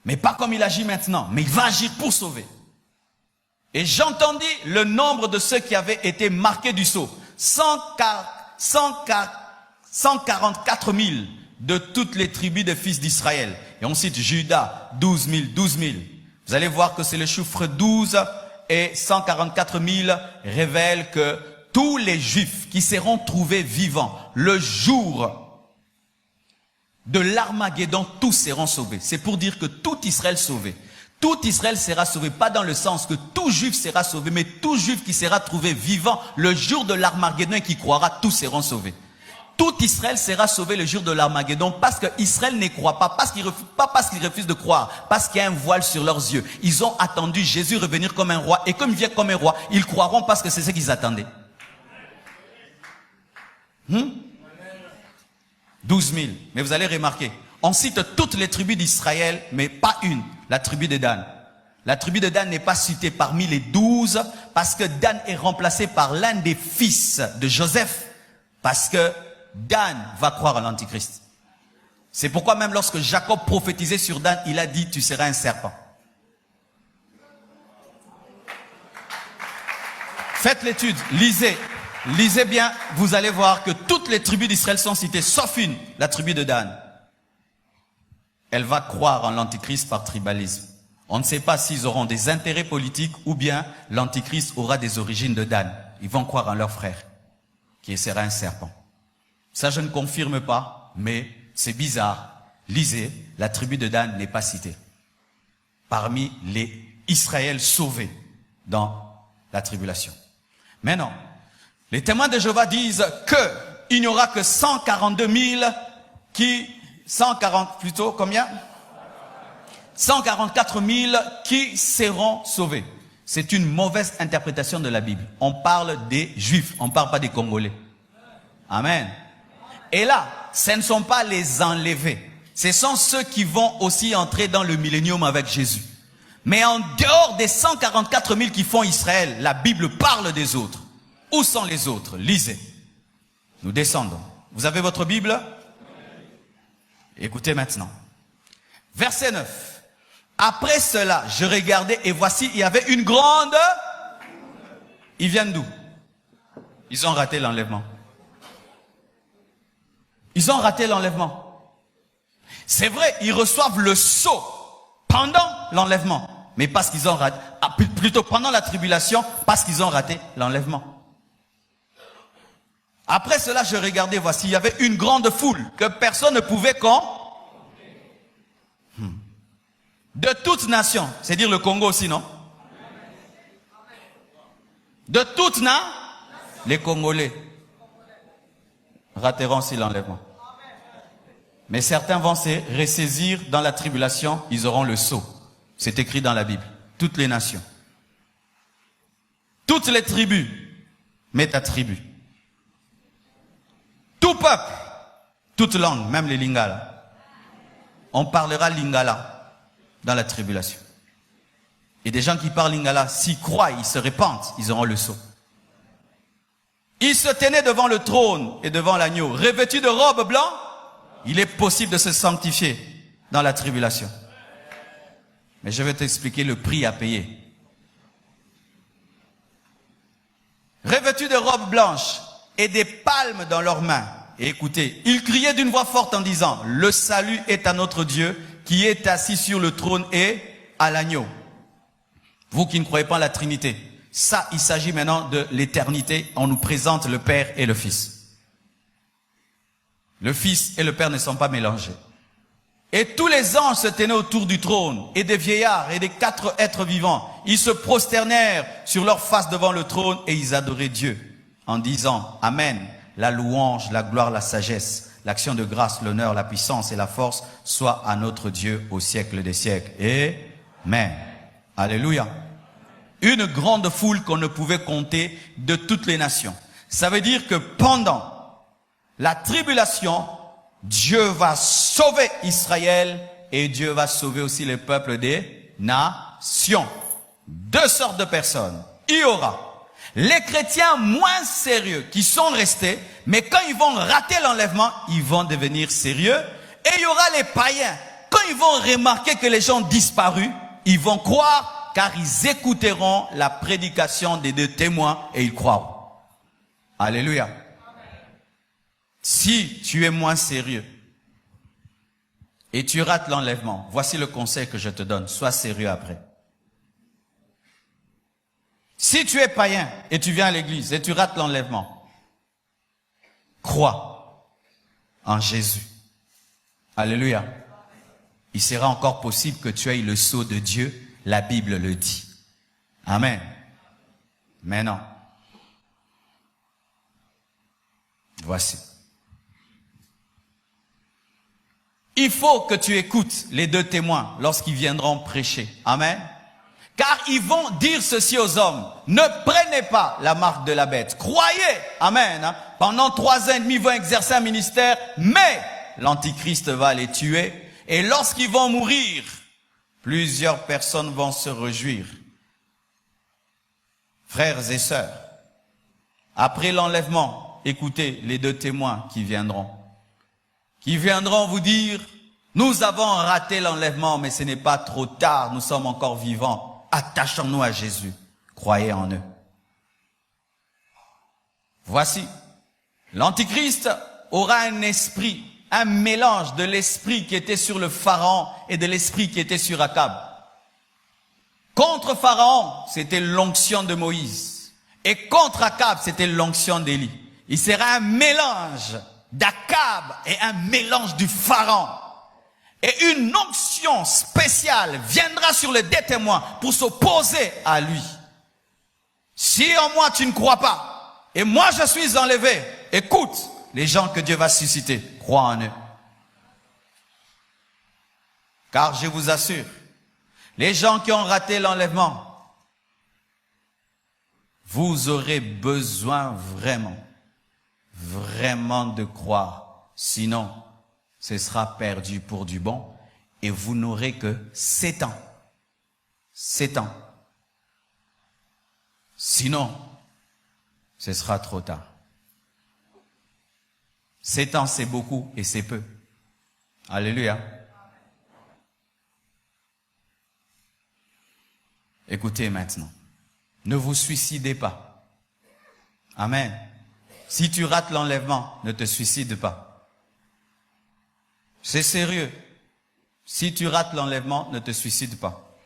Mais pas comme il agit maintenant, mais il va agir pour sauver. Et j'entendis le nombre de ceux qui avaient été marqués du sceau. 144 000 de toutes les tribus des fils d'Israël. Et on cite Judas, 12 000, 12 000. Vous allez voir que c'est le chiffre 12 et 144 000 révèle que tous les Juifs qui seront trouvés vivants le jour de l'Armageddon, tous seront sauvés. C'est pour dire que tout Israël sauvé, tout Israël sera sauvé. Pas dans le sens que tout juif sera sauvé, mais tout juif qui sera trouvé vivant le jour de l'Armageddon et qui croira, tous seront sauvés. Tout Israël sera sauvé le jour de l'Armageddon parce que Israël ne croit pas, pas parce qu'ils refusent de croire, parce qu'il y a un voile sur leurs yeux. Ils ont attendu Jésus revenir comme un roi, et comme il vient comme un roi, ils croiront parce que c'est ce qu'ils attendaient. 12 000. Mais vous allez remarquer, on cite toutes les tribus d'Israël, mais pas une, la tribu de Dan. La tribu de Dan n'est pas citée parmi les 12 parce que Dan est remplacé par l'un des fils de Joseph, parce que Dan va croire à l'Antichrist. C'est pourquoi même lorsque Jacob prophétisait sur Dan, il a dit, tu seras un serpent. Faites l'étude, lisez. Lisez bien, vous allez voir que toutes les tribus d'Israël sont citées, sauf une, la tribu de Dan. Elle va croire en l'Antichrist par tribalisme. On ne sait pas s'ils auront des intérêts politiques ou bien l'Antichrist aura des origines de Dan. Ils vont croire en leur frère, qui sera un serpent. Ça, je ne confirme pas, mais c'est bizarre. Lisez, la tribu de Dan n'est pas citée parmi les Israël sauvés dans la tribulation. Maintenant, les témoins de Jéhovah disent qu'il n'y aura que 142 000 combien 144 000 qui seront sauvés. C'est une mauvaise interprétation de la Bible. On parle des Juifs, on ne parle pas des Congolais. Amen. Et là, ce ne sont pas les enlevés. Ce sont ceux qui vont aussi entrer dans le millénium avec Jésus. Mais en dehors des 144 000 qui font Israël, la Bible parle des autres. Où sont les autres? Lisez. Nous descendons. Vous avez votre Bible? Écoutez maintenant. Verset 9. Après cela, je regardais et voici, il y avait une grande... Ils viennent d'où? Ils ont raté l'enlèvement. Ils ont raté l'enlèvement. C'est vrai, ils reçoivent le sceau pendant l'enlèvement. Mais parce qu'ils ont raté... plutôt pendant la tribulation, parce qu'ils ont raté l'enlèvement. Après cela, je regardais, voici, il y avait une grande foule que personne ne pouvait de toute nation, c'est-à-dire le Congo aussi, non? De toute nation, les Congolais rateront aussi l'enlèvement. Mais certains vont se ressaisir dans la tribulation, ils auront le sceau. C'est écrit dans la Bible. Toutes les nations. Toutes les tribus, mets ta tribu. Tout peuple, toute langue, même les Lingala. On parlera Lingala dans la tribulation. Et des gens qui parlent Lingala, s'ils croient, ils se répandent, ils auront le sceau. Ils se tenaient devant le trône et devant l'agneau, revêtus de robes blanches. Il est possible de se sanctifier dans la tribulation. Mais je vais t'expliquer le prix à payer. Revêtus de robes blanches et des palmes dans leurs mains. Et écoutez, ils criaient d'une voix forte en disant, le salut est à notre Dieu qui est assis sur le trône et à l'agneau. Vous qui ne croyez pas en la Trinité, ça, il s'agit maintenant de l'éternité. On nous présente le Père et le Fils. Le Fils et le Père ne sont pas mélangés. Et tous les anges se tenaient autour du trône, et des vieillards et des 4 êtres vivants. Ils se prosternèrent sur leur face devant le trône et ils adoraient Dieu en disant, Amen, la louange, la gloire, la sagesse, l'action de grâce, l'honneur, la puissance et la force soient à notre Dieu au siècle des siècles. Amen. Alléluia. Une grande foule qu'on ne pouvait compter de toutes les nations. Ça veut dire que pendant la tribulation, Dieu va sauver Israël et Dieu va sauver aussi les peuples des nations. 2 sortes de personnes. Il y aura les chrétiens moins sérieux qui sont restés, mais quand ils vont rater l'enlèvement, ils vont devenir sérieux. Et il y aura les païens. Quand ils vont remarquer que les gens ont disparu, ils vont croire car ils écouteront la prédication des 2 témoins et ils croiront. Alléluia. Si tu es moins sérieux et tu rates l'enlèvement, voici le conseil que je te donne. Sois sérieux après. Si tu es païen et tu viens à l'église et tu rates l'enlèvement, crois en Jésus. Alléluia. Il sera encore possible que tu aies le sceau de Dieu, La Bible le dit. Amen. Mais non. Voici. Il faut que tu écoutes les deux témoins lorsqu'ils viendront prêcher. Amen. Car ils vont dire ceci aux hommes. Ne prenez pas la marque de la bête. Croyez. Amen. Pendant 3 ans et demi, ils vont exercer un ministère, mais l'Antichrist va les tuer. Et lorsqu'ils vont mourir, plusieurs personnes vont se réjouir. Frères et sœurs, après l'enlèvement, écoutez les deux témoins qui viendront vous dire, nous avons raté l'enlèvement, mais ce n'est pas trop tard, nous sommes encore vivants. Attachons-nous à Jésus, croyez en eux. Voici, l'Antichrist aura un esprit, un mélange de l'esprit qui était sur le Pharaon et de l'esprit qui était sur Akab. Contre Pharaon, c'était l'onction de Moïse. Et contre Akab, c'était l'onction d'Élie. Il sera un mélange d'Akab et un mélange du Pharaon. Et une onction spéciale viendra sur les deux témoins pour s'opposer à lui. Si en moi tu ne crois pas, et moi je suis enlevé, écoute les gens que Dieu va susciter, crois en eux. Car je vous assure, les gens qui ont raté l'enlèvement, vous aurez besoin vraiment de croire. Sinon, ce sera perdu pour du bon et vous n'aurez que 7 ans. 7 ans. Sinon, ce sera trop tard. 7 ans, c'est beaucoup et c'est peu. Alléluia. Écoutez maintenant. Ne vous suicidez pas. Amen. Si tu rates l'enlèvement, ne te suicide pas. C'est sérieux. Si tu rates l'enlèvement, ne te suicide pas.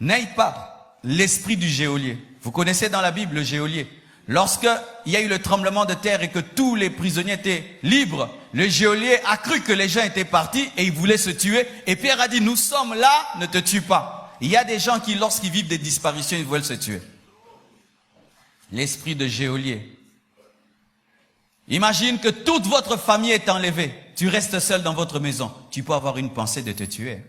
N'aie pas l'esprit du geôlier. Vous connaissez dans la Bible le geôlier. Lorsqu'il y a eu le tremblement de terre et que tous les prisonniers étaient libres, le geôlier a cru que les gens étaient partis et il voulait se tuer. Et Pierre a dit, nous sommes là, ne te tue pas. Il y a des gens qui, lorsqu'ils vivent des disparitions, ils veulent se tuer. L'esprit de geôlier. Imagine que toute votre famille est enlevée. Tu restes seul dans votre maison. Tu peux avoir une pensée de te tuer.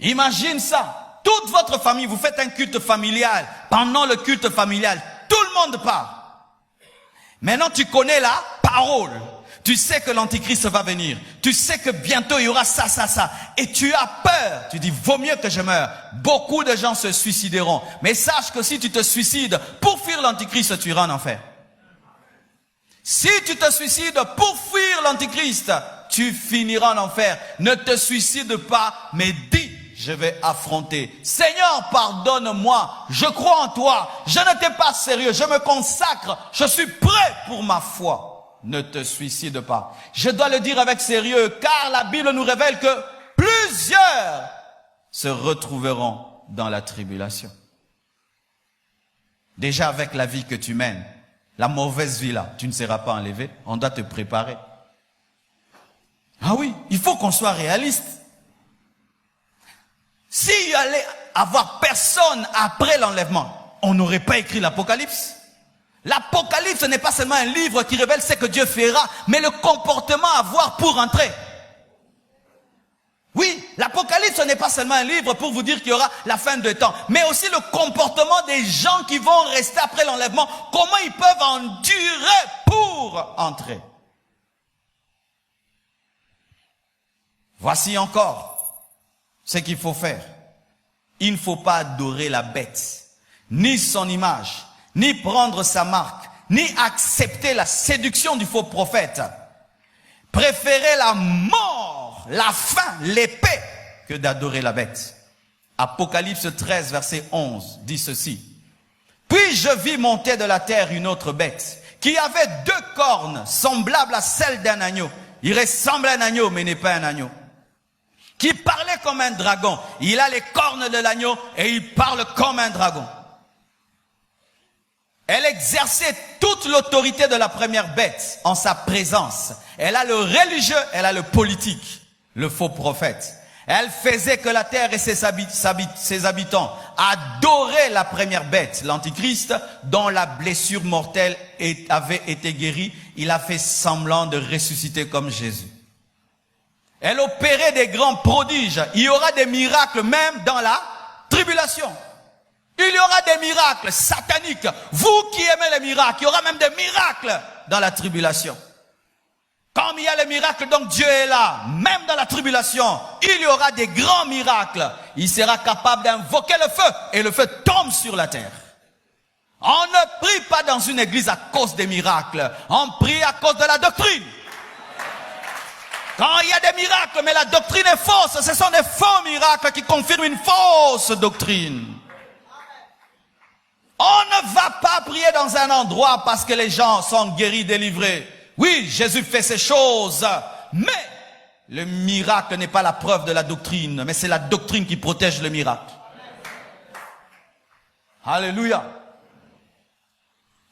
Imagine ça. Toute votre famille, vous faites un culte familial. Pendant le culte familial, tout le monde part. Maintenant, tu connais la parole. Tu sais que l'Antichrist va venir. Tu sais que bientôt, il y aura ça, ça, ça. Et tu as peur. Tu dis, vaut mieux que je meure. Beaucoup de gens se suicideront. Mais sache que si tu te suicides pour fuir l'Antichrist, tu iras en enfer. Si tu te suicides pour fuir l'Antichrist, tu finiras en enfer. Ne te suicide pas, mais dis, je vais affronter. Seigneur, pardonne-moi. Je crois en toi. Je n'étais pas sérieux. Je me consacre. Je suis prêt pour ma foi. Ne te suicide pas. Je dois le dire avec sérieux, car la Bible nous révèle que plusieurs se retrouveront dans la tribulation. Déjà avec la vie que tu mènes, la mauvaise vie là, tu ne seras pas enlevé. On doit te préparer. Ah oui, il faut qu'on soit réaliste. S'il y allait avoir personne après l'enlèvement, on n'aurait pas écrit l'Apocalypse. L'Apocalypse n'est pas seulement un livre qui révèle ce que Dieu fera, mais le comportement à avoir pour entrer. Oui, l'Apocalypse n'est pas seulement un livre pour vous dire qu'il y aura la fin de temps, mais aussi le comportement des gens qui vont rester après l'enlèvement, comment ils peuvent endurer pour entrer. Voici encore ce qu'il faut faire. Il ne faut pas adorer la bête, ni son image, ni prendre sa marque, ni accepter la séduction du faux prophète. Préférez la mort, la faim, l'épée, que d'adorer la bête. Apocalypse 13, verset 11, dit ceci. Puis je vis monter de la terre une autre bête, qui avait 2 cornes, semblables à celles d'un agneau. Il ressemble à un agneau, mais n'est pas un agneau. Qui parlait comme un dragon. Il a les cornes de l'agneau et il parle comme un dragon. Elle exerçait toute l'autorité de la première bête en sa présence. Elle a le religieux, elle a le politique, le faux prophète. Elle faisait que la terre et ses habitants adoraient la première bête, l'Antichrist, dont la blessure mortelle avait été guérie. Il a fait semblant de ressusciter comme Jésus. Elle opérait des grands prodiges. Il y aura des miracles même dans la tribulation. Il y aura des miracles sataniques. Vous qui aimez les miracles, il y aura même des miracles dans la tribulation. Comme il y a les miracles, donc Dieu est là. Même dans la tribulation, il y aura des grands miracles. Il sera capable d'invoquer le feu et le feu tombe sur la terre. On ne prie pas dans une église à cause des miracles. On prie à cause de la doctrine. Quand il y a des miracles, mais la doctrine est fausse, ce sont des faux miracles qui confirment une fausse doctrine. On ne va pas prier dans un endroit parce que les gens sont guéris, délivrés. Oui, Jésus fait ces choses, mais le miracle n'est pas la preuve de la doctrine, mais c'est la doctrine qui protège le miracle. Alléluia.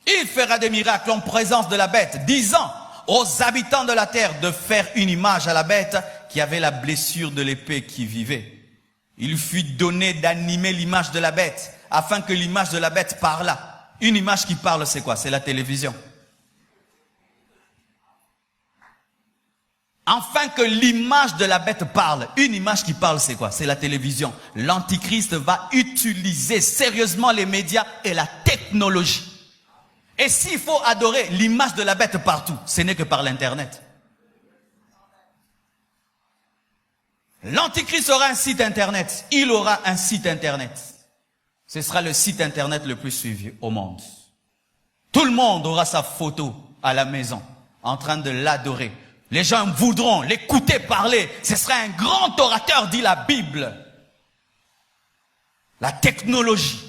Il fera des miracles en présence de la bête, disant aux habitants de la terre de faire une image à la bête qui avait la blessure de l'épée qui vivait. Il fut donné d'animer l'image de la bête, afin que l'image de la bête parlât. Une image qui parle, c'est quoi? C'est la télévision. Afin que l'image de la bête parle. Une image qui parle, c'est quoi? C'est la télévision. L'Antichrist va utiliser sérieusement les médias et la technologie. Et s'il faut adorer l'image de la bête partout, ce n'est que par l'Internet. L'Antichrist aura un site Internet. Il aura un site Internet. Ce sera le site Internet le plus suivi au monde. Tout le monde aura sa photo à la maison, en train de l'adorer. Les gens voudront l'écouter parler. Ce sera un grand orateur, dit la Bible. La technologie.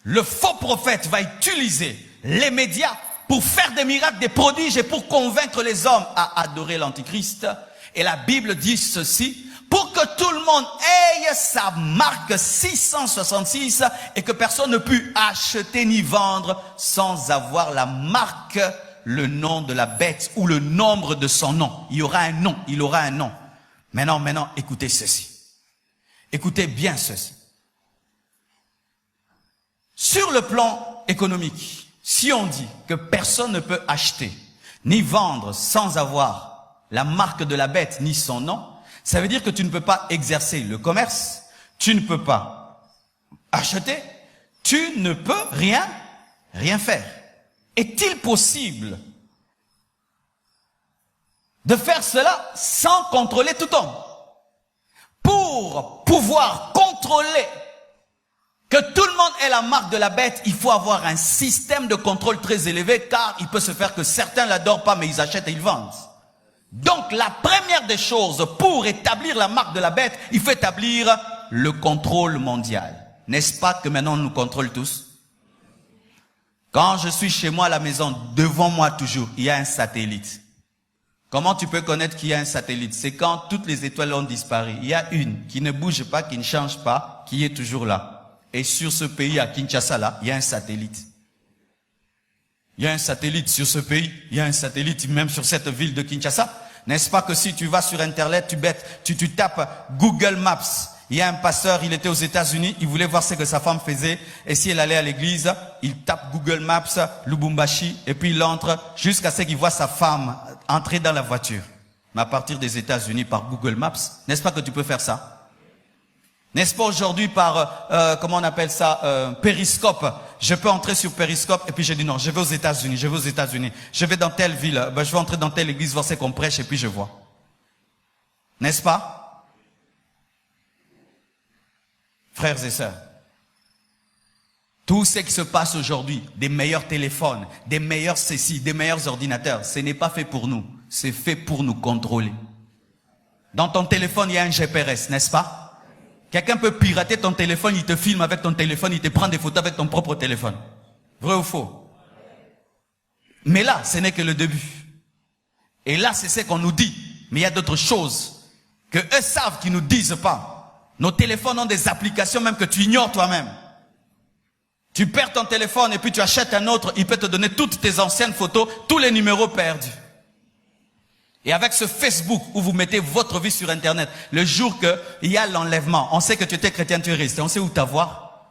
Le faux prophète va utiliser les médias pour faire des miracles, des prodiges et pour convaincre les hommes à adorer l'Antichrist. Et la Bible dit ceci, pour que tout le monde ait sa marque 666 et que personne ne puisse acheter ni vendre sans avoir la marque, le nom de la bête ou le nombre de son nom. Il y aura un nom, il aura un nom. Maintenant, écoutez ceci. Écoutez bien ceci. Sur le plan économique, si on dit que personne ne peut acheter ni vendre sans avoir la marque de la bête ni son nom, ça veut dire que tu ne peux pas exercer le commerce, tu ne peux pas acheter, tu ne peux rien faire. Est-il possible de faire cela sans contrôler tout homme? Pour pouvoir contrôler que tout le monde ait la marque de la bête, il faut avoir un système de contrôle très élevé, car il peut se faire que certains ne l'adorent pas, mais ils achètent et ils vendent. Donc la première des choses, pour établir la marque de la bête, il faut établir le contrôle mondial. N'est-ce pas que maintenant on nous contrôle tous? Quand je suis chez moi à la maison, devant moi toujours, il y a un satellite. Comment tu peux connaître qu'il y a un satellite? C'est quand toutes les étoiles ont disparu. Il y a une qui ne bouge pas, qui ne change pas, qui est toujours là. Et sur ce pays, à Kinshasa, là, il y a un satellite. Il y a un satellite sur ce pays, il y a un satellite même sur cette ville de Kinshasa. N'est-ce pas que si tu vas sur Internet, tu tapes Google Maps. Il y a un pasteur, il était aux États-Unis, il voulait voir ce que sa femme faisait. Et si elle allait à l'église, il tape Google Maps, Lubumbashi, et puis il entre jusqu'à ce qu'il voit sa femme entrer dans la voiture. Mais à partir des États-Unis, par Google Maps, n'est-ce pas que tu peux faire ça? N'est-ce pas aujourd'hui par, comment on appelle ça, Périscope? Je peux entrer sur Périscope et puis je dis non, je vais aux États-Unis, je vais aux États-Unis. Je vais dans telle ville, je vais entrer dans telle église, voir ce qu'on prêche et puis je vois. N'est-ce pas? Frères et sœurs, tout ce qui se passe aujourd'hui, des meilleurs téléphones, des meilleurs ceci, des meilleurs ordinateurs, ce n'est pas fait pour nous, c'est fait pour nous contrôler. Dans ton téléphone, il y a un GPS, n'est-ce pas? Quelqu'un peut pirater ton téléphone, il te filme avec ton téléphone, il te prend des photos avec ton propre téléphone. Vrai ou faux? Mais là, ce n'est que le début. Et là, c'est ce qu'on nous dit. Mais il y a d'autres choses que eux savent qu'ils ne nous disent pas. Nos téléphones ont des applications même que tu ignores toi-même. Tu perds ton téléphone et puis tu achètes un autre, il peut te donner toutes tes anciennes photos, tous les numéros perdus. Et avec ce Facebook où vous mettez votre vie sur Internet, le jour qu'il y a l'enlèvement, on sait que tu étais chrétien, tu es resté, on sait où t'avoir.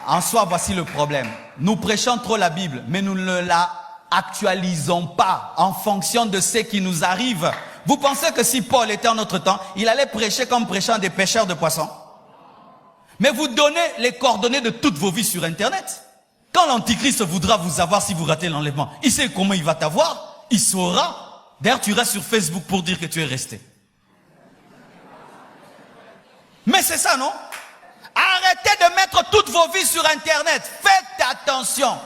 En soi, voici le problème. Nous prêchons trop la Bible, mais nous ne la actualisons pas en fonction de ce qui nous arrive. Vous pensez que si Paul était en notre temps, il allait prêcher comme prêchant des pêcheurs de poissons? Mais vous donnez les coordonnées de toutes vos vies sur Internet. Quand l'Antichrist voudra vous avoir si vous ratez l'enlèvement, il sait comment il va t'avoir, il saura. D'ailleurs, tu restes sur Facebook pour dire que tu es resté. Mais c'est ça, non? Arrêtez de mettre toutes vos vies sur Internet. Faites attention.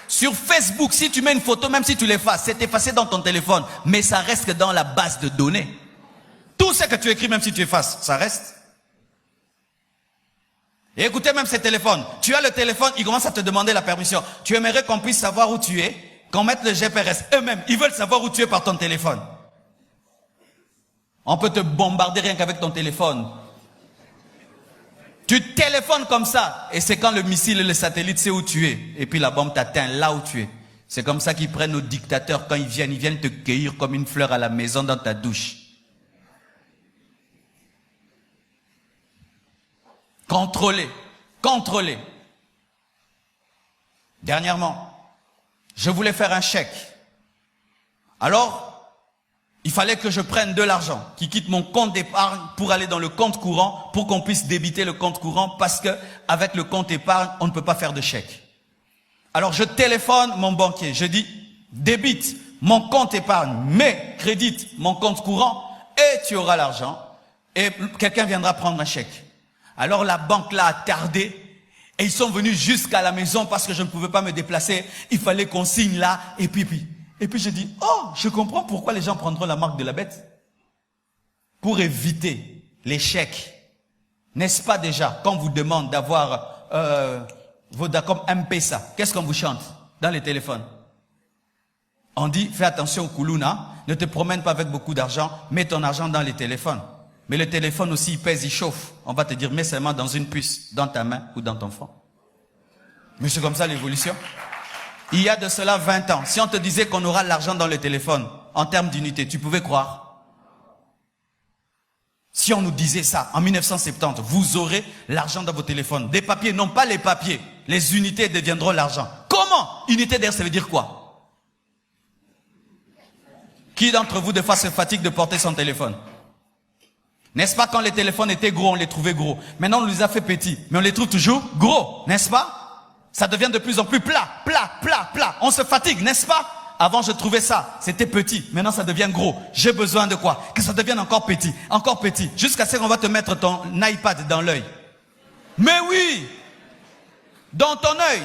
Sur Facebook, si tu mets une photo, même si tu l'effaces, c'est effacé dans ton téléphone, mais ça reste dans la base de données. Tout ce que tu écris, même si tu effaces, ça reste. Et écoutez même ces téléphones. Tu as le téléphone, ils commencent à te demander la permission. Tu aimerais qu'on puisse savoir où tu es, qu'on mette le GPS. Eux-mêmes, ils veulent savoir où tu es par ton téléphone. On peut te bombarder rien qu'avec ton téléphone. Tu téléphones comme ça, et c'est quand le missile et le satellite sait où tu es, et puis la bombe t'atteint là où tu es. C'est comme ça qu'ils prennent nos dictateurs quand ils viennent te cueillir comme une fleur à la maison dans ta douche. Contrôler, contrôler. Dernièrement, je voulais faire un chèque. Alors, il fallait que je prenne de l'argent qui quitte mon compte d'épargne pour aller dans le compte courant pour qu'on puisse débiter le compte courant parce que avec le compte épargne, on ne peut pas faire de chèque. Alors je téléphone mon banquier, je dis débite mon compte épargne, mais crédite mon compte courant et tu auras l'argent et quelqu'un viendra prendre un chèque. Alors la banque là a tardé et ils sont venus jusqu'à la maison parce que je ne pouvais pas me déplacer. Il fallait qu'on signe là et puis je dis, oh, je comprends pourquoi les gens prendront la marque de la bête. Pour éviter l'échec. N'est-ce pas déjà, quand on vous demande d'avoir Vodacom M-Pesa, qu'est-ce qu'on vous chante dans les téléphones? On dit, fais attention au Koulouna, ne te promène pas avec beaucoup d'argent, mets ton argent dans les téléphones. Mais le téléphone aussi, il pèse, il chauffe. On va te dire, mets seulement dans une puce, dans ta main ou dans ton front. Mais c'est comme ça l'évolution. Il y a de cela 20 ans, si on te disait qu'on aura l'argent dans le téléphone, en termes d'unité, tu pouvais croire? Si on nous disait ça, en 1970, vous aurez l'argent dans vos téléphones. Des papiers, non pas les papiers, les unités deviendront l'argent. Comment? Unité d'ailleurs, ça veut dire quoi? Qui d'entre vous, des fois, se fatigue de porter son téléphone? N'est-ce pas, quand les téléphones étaient gros, on les trouvait gros. Maintenant, on les a fait petits, mais on les trouve toujours gros, n'est-ce pas? Ça devient de plus en plus plat. On se fatigue, n'est-ce pas? Avant, je trouvais ça, c'était petit. Maintenant, ça devient gros. J'ai besoin de quoi? Que ça devienne encore petit. Jusqu'à ce qu'on va te mettre ton iPad dans l'œil. Mais oui! Dans ton œil.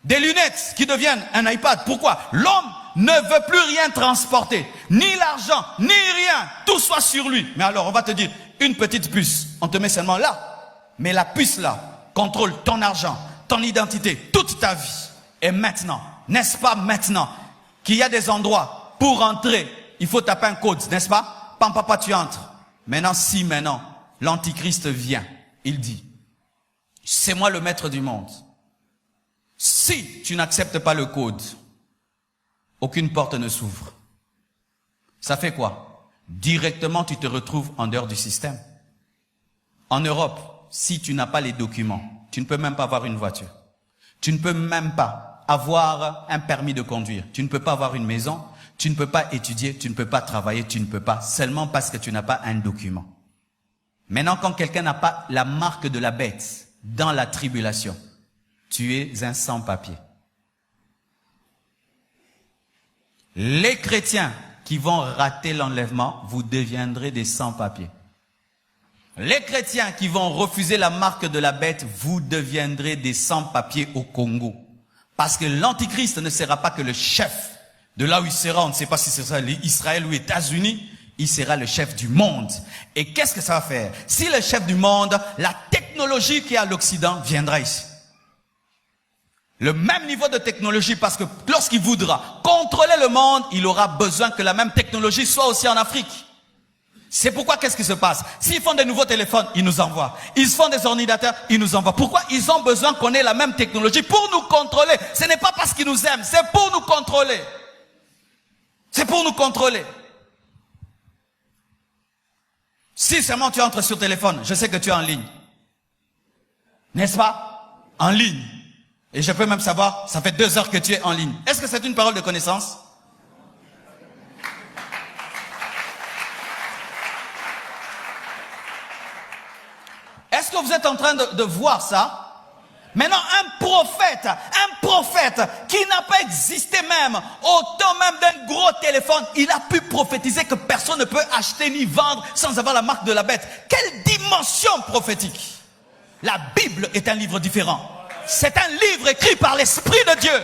Des lunettes qui deviennent un iPad. Pourquoi? L'homme ne veut plus rien transporter. Ni l'argent, ni rien. Tout soit sur lui. Mais alors, on va te dire, une petite puce. On te met seulement là. Mais la puce là contrôle ton argent, ton identité, toute ta vie. Et maintenant, n'est-ce pas maintenant, qu'il y a des endroits pour entrer, il faut taper un code, n'est-ce pas? Papa, tu entres. Maintenant, l'Antichrist vient, il dit, c'est moi le maître du monde. Si tu n'acceptes pas le code, aucune porte ne s'ouvre. Ça fait quoi? Directement, tu te retrouves en dehors du système. En Europe, si tu n'as pas les documents, tu ne peux même pas avoir une voiture. Tu ne peux même pas avoir un permis de conduire. Tu ne peux pas avoir une maison. Tu ne peux pas étudier. Tu ne peux pas travailler. Tu ne peux pas. Seulement parce que tu n'as pas un document. Maintenant, quand quelqu'un n'a pas la marque de la bête dans la tribulation, tu es un sans-papier. Les chrétiens qui vont rater l'enlèvement, vous deviendrez des sans-papiers. Les chrétiens qui vont refuser la marque de la bête, vous deviendrez des sans-papiers au Congo. Parce que l'Antichrist ne sera pas que le chef de là où il sera, on ne sait pas si ce sera Israël ou États-Unis, il sera le chef du monde. Et qu'est-ce que ça va faire? Si le chef du monde, la technologie qui est à l'Occident viendra ici. Le même niveau de technologie, parce que lorsqu'il voudra contrôler le monde, il aura besoin que la même technologie soit aussi en Afrique. C'est pourquoi qu'est-ce qui se passe? S'ils font des nouveaux téléphones, ils nous envoient. Ils font des ordinateurs, ils nous envoient. Pourquoi? Ils ont besoin qu'on ait la même technologie pour nous contrôler. Ce n'est pas parce qu'ils nous aiment, c'est pour nous contrôler. C'est pour nous contrôler. Si seulement tu entres sur téléphone, je sais que tu es en ligne. N'est-ce pas? En ligne. Et je peux même savoir, ça fait 2 heures que tu es en ligne. Est-ce que c'est une parole de connaissance? Est-ce que vous êtes en train de voir ça? Maintenant, un prophète qui n'a pas existé même, au temps même d'un gros téléphone, il a pu prophétiser que personne ne peut acheter ni vendre sans avoir la marque de la bête. Quelle dimension prophétique! La Bible est un livre différent. C'est un livre écrit par l'Esprit de Dieu.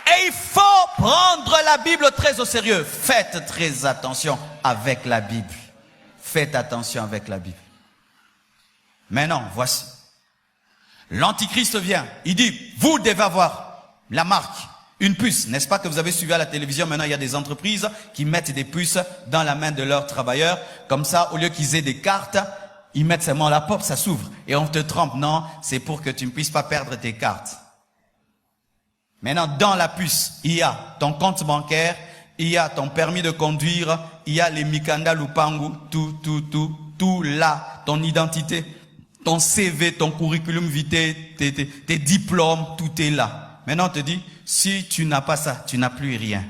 Et il faut prendre la Bible très au sérieux. Faites très attention avec la Bible. Faites attention avec la Bible. Maintenant, voici. L'Antichrist vient. Il dit, vous devez avoir la marque, une puce. N'est-ce pas que vous avez suivi à la télévision? Maintenant, il y a des entreprises qui mettent des puces dans la main de leurs travailleurs. Comme ça, au lieu qu'ils aient des cartes, ils mettent seulement la porte, ça s'ouvre. Et on te trompe. Non, c'est pour que tu ne puisses pas perdre tes cartes. Maintenant, dans la puce, il y a ton compte bancaire, il y a ton permis de conduire, il y a les Mikanda Lupangu, tout là, ton identité, ton CV, ton curriculum vitae, tes diplômes, tout est là. Maintenant, on te dit, si tu n'as pas ça, tu n'as plus rien.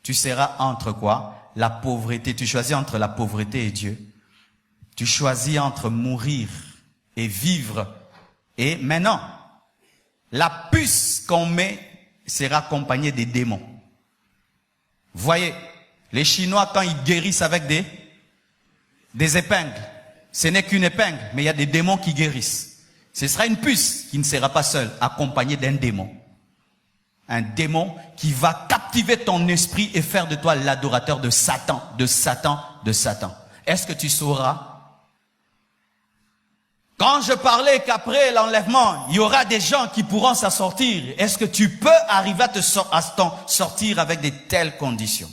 Tu seras entre quoi? La pauvreté. Tu choisis entre la pauvreté et Dieu. Tu choisis entre mourir et vivre. Et maintenant, la puce qu'on met sera accompagnée des démons. Voyez, les Chinois, quand ils guérissent avec des épingles, ce n'est qu'une épingle, mais il y a des démons qui guérissent. Ce sera une puce qui ne sera pas seule, accompagnée d'un démon. Un démon qui va captiver ton esprit et faire de toi l'adorateur de Satan, de Satan, de Satan. Est-ce que tu sauras? Quand je parlais qu'après l'enlèvement, il y aura des gens qui pourront s'en sortir, est-ce que tu peux arriver à t'en sortir avec de telles conditions?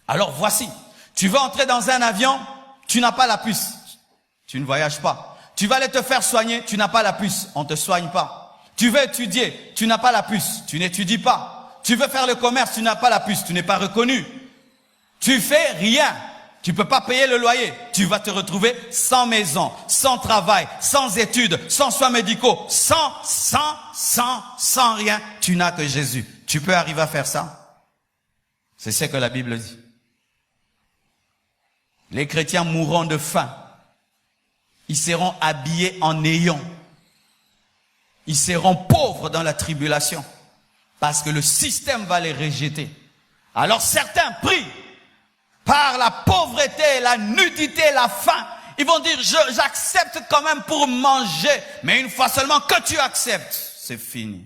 Alors voici, tu veux entrer dans un avion, tu n'as pas la puce, tu ne voyages pas. Tu vas aller te faire soigner, tu n'as pas la puce, on ne te soigne pas. Tu veux étudier, tu n'as pas la puce, tu n'étudies pas. Tu veux faire le commerce, tu n'as pas la puce, tu n'es pas reconnu. Tu fais rien. Tu peux pas payer le loyer. Tu vas te retrouver sans maison, sans travail, sans études, sans soins médicaux, sans rien. Tu n'as que Jésus. Tu peux arriver à faire ça? C'est ce que la Bible dit. Les chrétiens mourront de faim. Ils seront habillés en néon. Ils seront pauvres dans la tribulation. Parce que le système va les rejeter. Alors certains prient. Par la pauvreté, la nudité, la faim, ils vont dire, j'accepte quand même pour manger. Mais une fois seulement que tu acceptes, c'est fini.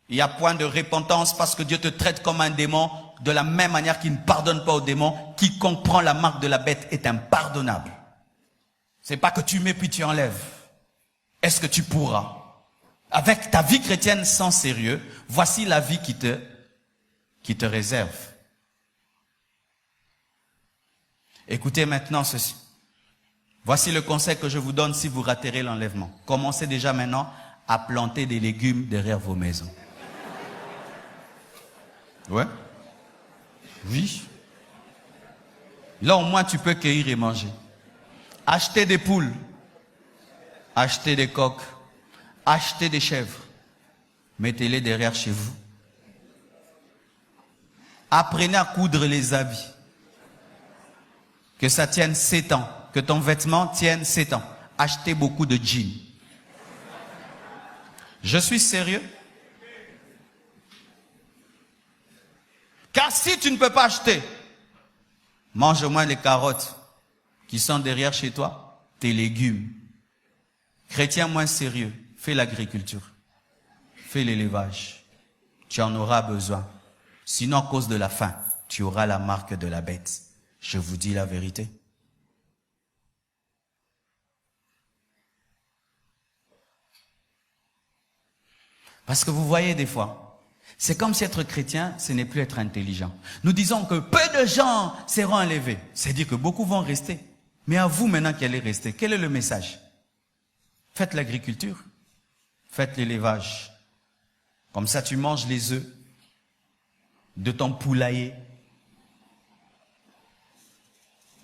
Il n'y a point de repentance parce que Dieu te traite comme un démon. De la même manière qu'il ne pardonne pas aux démons, quiconque prend la marque de la bête est impardonnable. C'est pas que tu mets puis tu enlèves. Est-ce que tu pourras? Avec ta vie chrétienne sans sérieux, voici la vie qui te réserve. Écoutez maintenant ceci. Voici le conseil que je vous donne si vous raterez l'enlèvement. Commencez déjà maintenant à planter des légumes derrière vos maisons. Ouais? Oui. Là au moins tu peux cueillir et manger. Achetez des poules. Achetez des coqs. Achetez des chèvres. Mettez-les derrière chez vous. Apprenez à coudre les habits. Que ça tienne 7 ans. Que ton vêtement tienne 7 ans. Achetez beaucoup de jeans. Je suis sérieux. Car si tu ne peux pas acheter, mange au moins les carottes qui sont derrière chez toi, tes légumes. Chrétien moins sérieux, fais l'agriculture. Fais l'élevage. Tu en auras besoin. Sinon, à cause de la faim, tu auras la marque de la bête. Je vous dis la vérité. Parce que vous voyez des fois, C'est comme si être chrétien, ce n'est plus être intelligent. Nous disons que peu de gens seront enlevés. C'est-à-dire que beaucoup vont rester. Mais à vous maintenant qui allez rester, quel est le message? Faites l'agriculture. Faites l'élevage. Comme ça, tu manges les œufs de ton poulailler.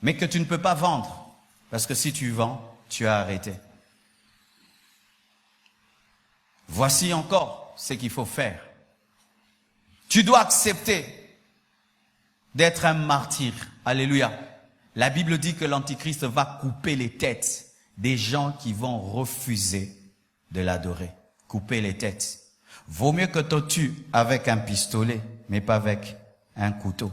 Mais que tu ne peux pas vendre. Parce que si tu vends, tu as arrêté. Voici encore ce qu'il faut faire. Tu dois accepter d'être un martyr. Alléluia. La Bible dit que l'Antichrist va couper les têtes des gens qui vont refuser de l'adorer. Couper les têtes. Vaut mieux que tu tues avec un pistolet, mais pas avec un couteau.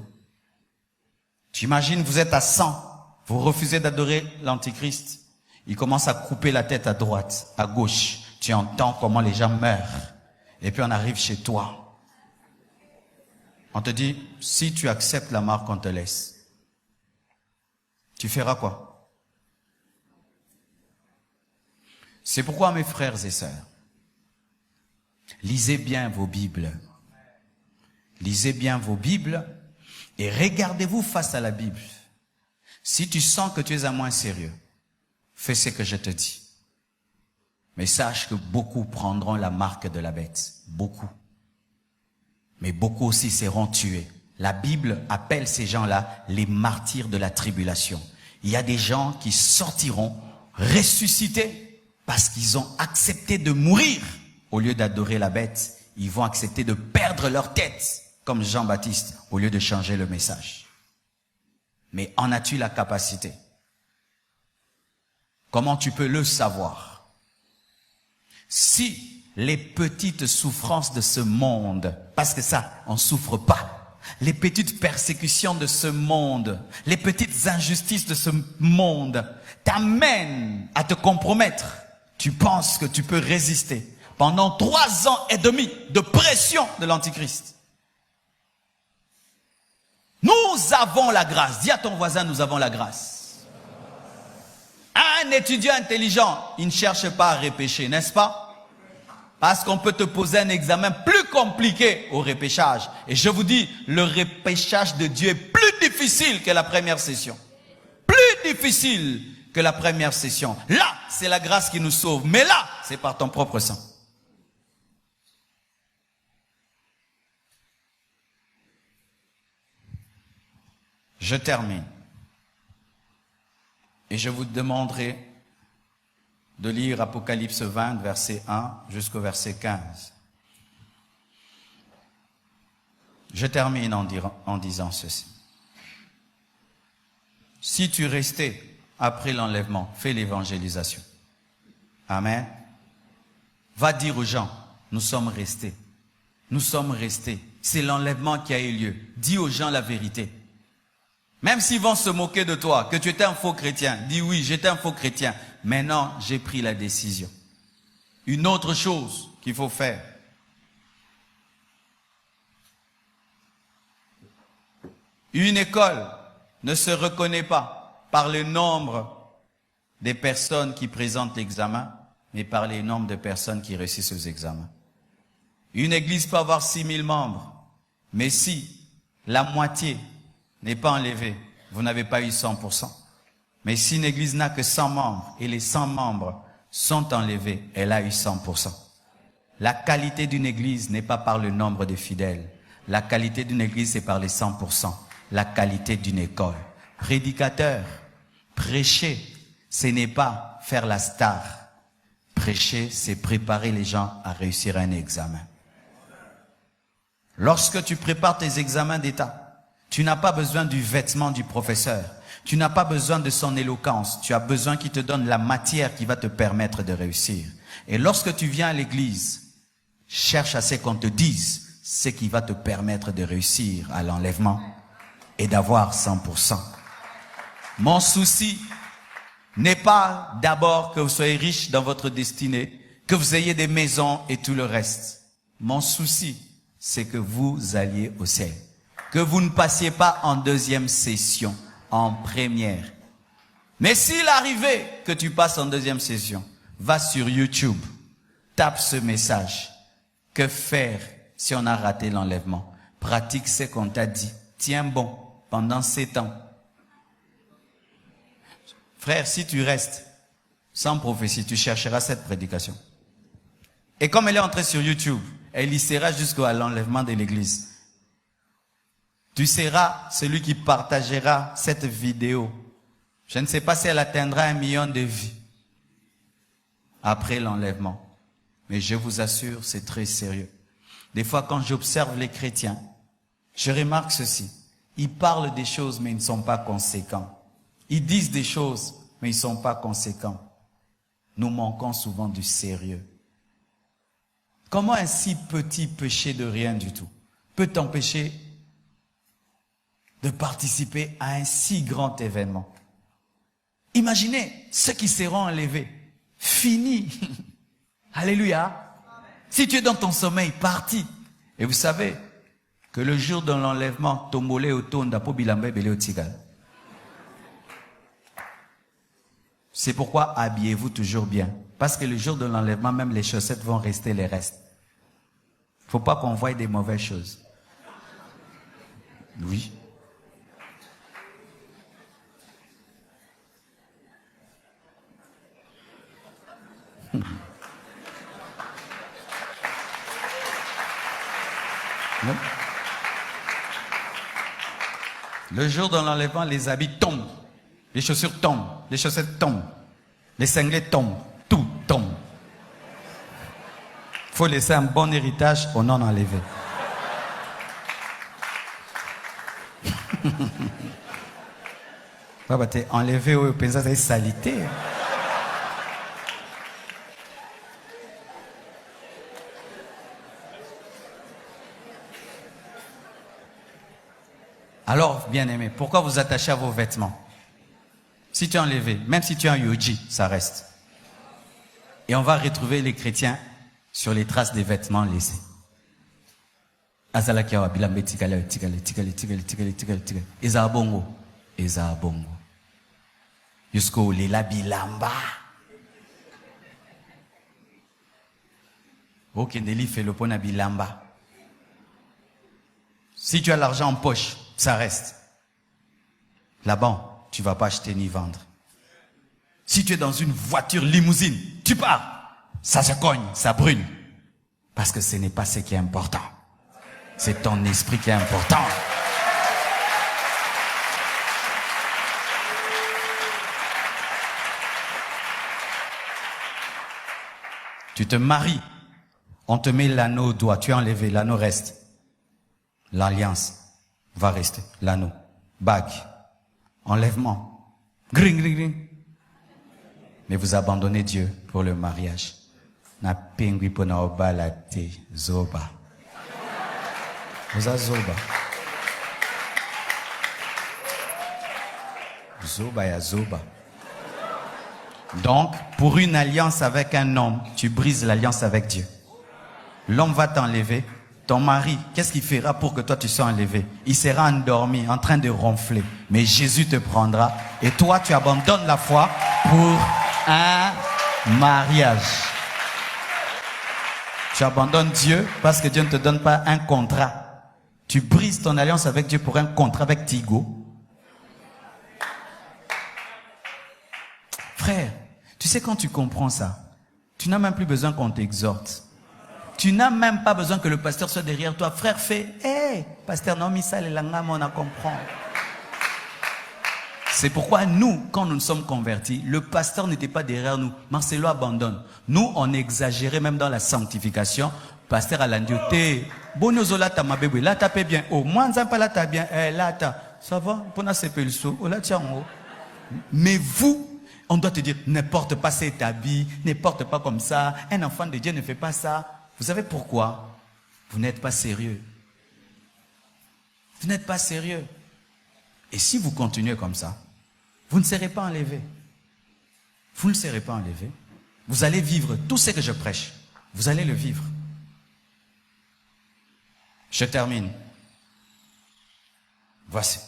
Tu imagines, vous êtes à 100, vous refusez d'adorer l'Antichrist. Il commence à couper la tête à droite, à gauche. Tu entends comment les gens meurent. Et puis on arrive chez toi. On te dit, si tu acceptes la mort qu'on te laisse, tu feras quoi? C'est pourquoi, mes frères et sœurs, lisez bien vos Bibles. Lisez bien vos Bibles et regardez-vous face à la Bible. Si tu sens que tu es à moins sérieux, fais ce que je te dis. Mais sache que beaucoup prendront la marque de la bête. Beaucoup. Mais beaucoup aussi seront tués. La Bible appelle ces gens-là les martyrs de la tribulation. Il y a des gens qui sortiront ressuscités parce qu'ils ont accepté de mourir. Au lieu d'adorer la bête, ils vont accepter de perdre leur tête, comme Jean-Baptiste, au lieu de changer le message. Mais en as-tu la capacité? Comment tu peux le savoir? Si les petites souffrances de ce monde, parce que ça, on souffre pas, les petites persécutions de ce monde, les petites injustices de ce monde t'amènent à te compromettre, tu penses que tu peux résister pendant 3 ans et demi de pression de l'Antichrist. Nous avons la grâce. Dis à ton voisin, nous avons la grâce. Un étudiant intelligent, il ne cherche pas à repêcher, n'est-ce pas? Parce qu'on peut te poser un examen plus compliqué au repêchage. Et je vous dis, le repêchage de Dieu est plus difficile que la première session. Plus difficile que la première session. Là, c'est la grâce qui nous sauve. Mais là, c'est par ton propre sang. Je termine. Et je vous demanderai de lire Apocalypse 20, verset 1 jusqu'au verset 15. Je termine en disant ceci. Si tu restais après l'enlèvement, fais l'évangélisation. Amen. Va dire aux gens, nous sommes restés. Nous sommes restés. C'est l'enlèvement qui a eu lieu. Dis aux gens la vérité. Même s'ils vont se moquer de toi, que tu étais un faux chrétien, dis oui, j'étais un faux chrétien. Maintenant, j'ai pris la décision. Une autre chose qu'il faut faire. Une école ne se reconnaît pas par le nombre des personnes qui présentent l'examen, mais par le nombre de personnes qui réussissent aux examens. Une église peut avoir 6000 membres, mais si la moitié n'est pas enlevée, vous n'avez pas eu 100%. Mais si une église n'a que 100 membres et les 100 membres sont enlevés, elle a eu 100%. La qualité d'une église n'est pas par le nombre de fidèles. La qualité d'une église, c'est par les 100%. La qualité d'une école. Prédicateur, prêcher, ce n'est pas faire la star. Prêcher, c'est préparer les gens à réussir un examen. Lorsque tu prépares tes examens d'État, tu n'as pas besoin du vêtement du professeur. Tu n'as pas besoin de son éloquence. Tu as besoin qu'il te donne la matière qui va te permettre de réussir. Et lorsque tu viens à l'église, cherche à ce qu'on te dise ce qui va te permettre de réussir à l'enlèvement et d'avoir 100%. Mon souci n'est pas d'abord que vous soyez riches dans votre destinée, que vous ayez des maisons et tout le reste. Mon souci, c'est que vous alliez au ciel. Que vous ne passiez pas en deuxième session, en première. Mais s'il arrivait que tu passes en deuxième session, va sur YouTube, tape ce message. Que faire si on a raté l'enlèvement. Pratique ce qu'on t'a dit. Tiens bon pendant 7 ans. Frère, si tu restes sans prophétie, tu chercheras cette prédication. Et comme elle est entrée sur YouTube, elle y sera jusqu'à l'enlèvement de l'église. Tu seras celui qui partagera cette vidéo. Je ne sais pas si elle atteindra 1 million de vues après l'enlèvement. Mais je vous assure, c'est très sérieux. Des fois, quand j'observe les chrétiens, je remarque ceci. Ils parlent des choses, mais ils ne sont pas conséquents. Ils disent des choses, mais ils ne sont pas conséquents. Nous manquons souvent du sérieux. Comment un si petit péché de rien du tout peut t'empêcher de participer à un si grand événement? Imaginez ceux qui seront enlevés. Fini. Alléluia. Si tu es dans ton sommeil, parti. Et vous savez que le jour de l'enlèvement, tombole otonda po bilamba belé otigal. C'est pourquoi habillez-vous toujours bien. Parce que le jour de l'enlèvement, même les chaussettes vont rester les restes. Faut pas qu'on voie des mauvaises choses. Oui. Non. Le jour de l'enlèvement, les habits tombent, les chaussures tombent, les chaussettes tombent, les cinglés tombent, tout tombe. Il faut laisser un bon héritage au non enlevé. Papa, t'es enlevé au pensa c'est salité. Alors, bien-aimé, pourquoi vous attachez à vos vêtements? Si tu es enlevé, même si tu es un yogi, ça reste. Et on va retrouver les chrétiens sur les traces des vêtements laissés. Azalakiawa bilambe tikale tikale tikale tikale tikale tikale tikale. Eza bongo, eza bongo. Jusqu'au lela bilamba. Ok, Nelly fait le pona bilamba. Si tu as l'argent en poche, ça reste. Là-bas, tu ne vas pas acheter ni vendre. Si tu es dans une voiture limousine, tu pars. Ça se cogne, ça brûle. Parce que ce n'est pas ce qui est important. C'est ton esprit qui est important. Tu te maries. On te met l'anneau au doigt. Tu es enlevé, l'anneau reste. L'alliance va rester. L'anneau. Bague. Enlèvement. Gring, gring, gring. Mais vous abandonnez Dieu pour le mariage. Na pingui pona obalate zoba. Vous avez zoba. Zoba ya zoba. Donc, pour une alliance avec un homme, tu brises l'alliance avec Dieu. L'homme va t'enlever. Ton mari, qu'est-ce qu'il fera pour que toi tu sois enlevé? Il sera endormi, en train de ronfler. Mais Jésus te prendra. Et toi, tu abandonnes la foi pour un mariage. Tu abandonnes Dieu parce que Dieu ne te donne pas un contrat. Tu brises ton alliance avec Dieu pour un contrat avec Tigo. Frère, tu sais quand tu comprends ça, tu n'as même plus besoin qu'on t'exhorte. Tu n'as même pas besoin que le pasteur soit derrière toi. Frère, fais, hey, pasteur, non, ça, les langues, on a compris. C'est pourquoi nous, quand nous nous sommes convertis, le pasteur n'était pas derrière nous. Marcelo abandonne. Nous, on exagérait même dans la sanctification. Pasteur a l'indioté. Bonozola ta ma bébé. Là, tapez bien. Oh, moi, pas là, t'as bien. Eh, là, t'as. Ça va? Pour la CPLSO. Oh, là, tiens, en haut. Mais vous, on doit te dire, ne porte pas cet habit, ne porte pas comme ça. Un enfant de Dieu ne fait pas ça. Vous savez pourquoi? Vous n'êtes pas sérieux. Vous n'êtes pas sérieux. Et si vous continuez comme ça, vous ne serez pas enlevé. Vous ne serez pas enlevé. Vous allez vivre tout ce que je prêche. Vous allez le vivre. Je termine. Voici.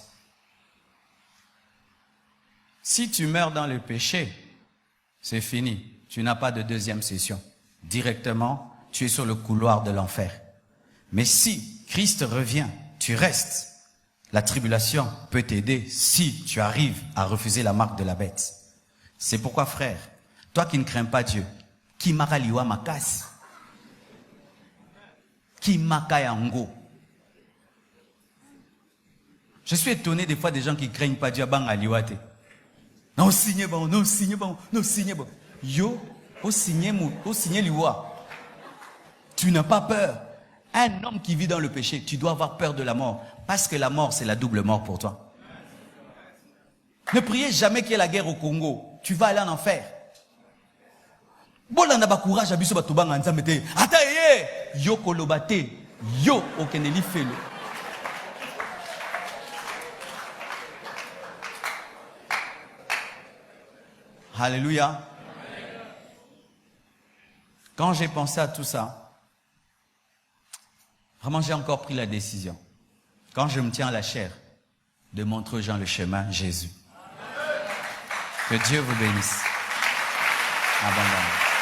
Si tu meurs dans le péché, c'est fini. Tu n'as pas de deuxième session. Directement, tu es sur le couloir de l'enfer. Mais si Christ revient, tu restes. La tribulation peut t'aider si tu arrives à refuser la marque de la bête. C'est pourquoi, frère, toi qui ne crains pas Dieu, qui makaliwa makas, qui makayango. Je suis étonné des fois des gens qui ne craignent pas Dieu. Non, signez bon, non, signez bon, non, signez bon. Yo, au signer liwa. Tu n'as pas peur. Un homme qui vit dans le péché, tu dois avoir peur de la mort. Parce que la mort, c'est la double mort pour toi. Ne priez jamais qu'il y ait la guerre au Congo. Tu vas aller en enfer. Bolanda ba courage abiso ba tobanga nzambe te. Ata ye yo kolobate yo okeneli felo. Alléluia. Quand j'ai pensé à tout ça, vraiment j'ai encore pris la décision. Quand je me tiens à la chair, de montrer aux gens le chemin Jésus. Que Dieu vous bénisse abondamment.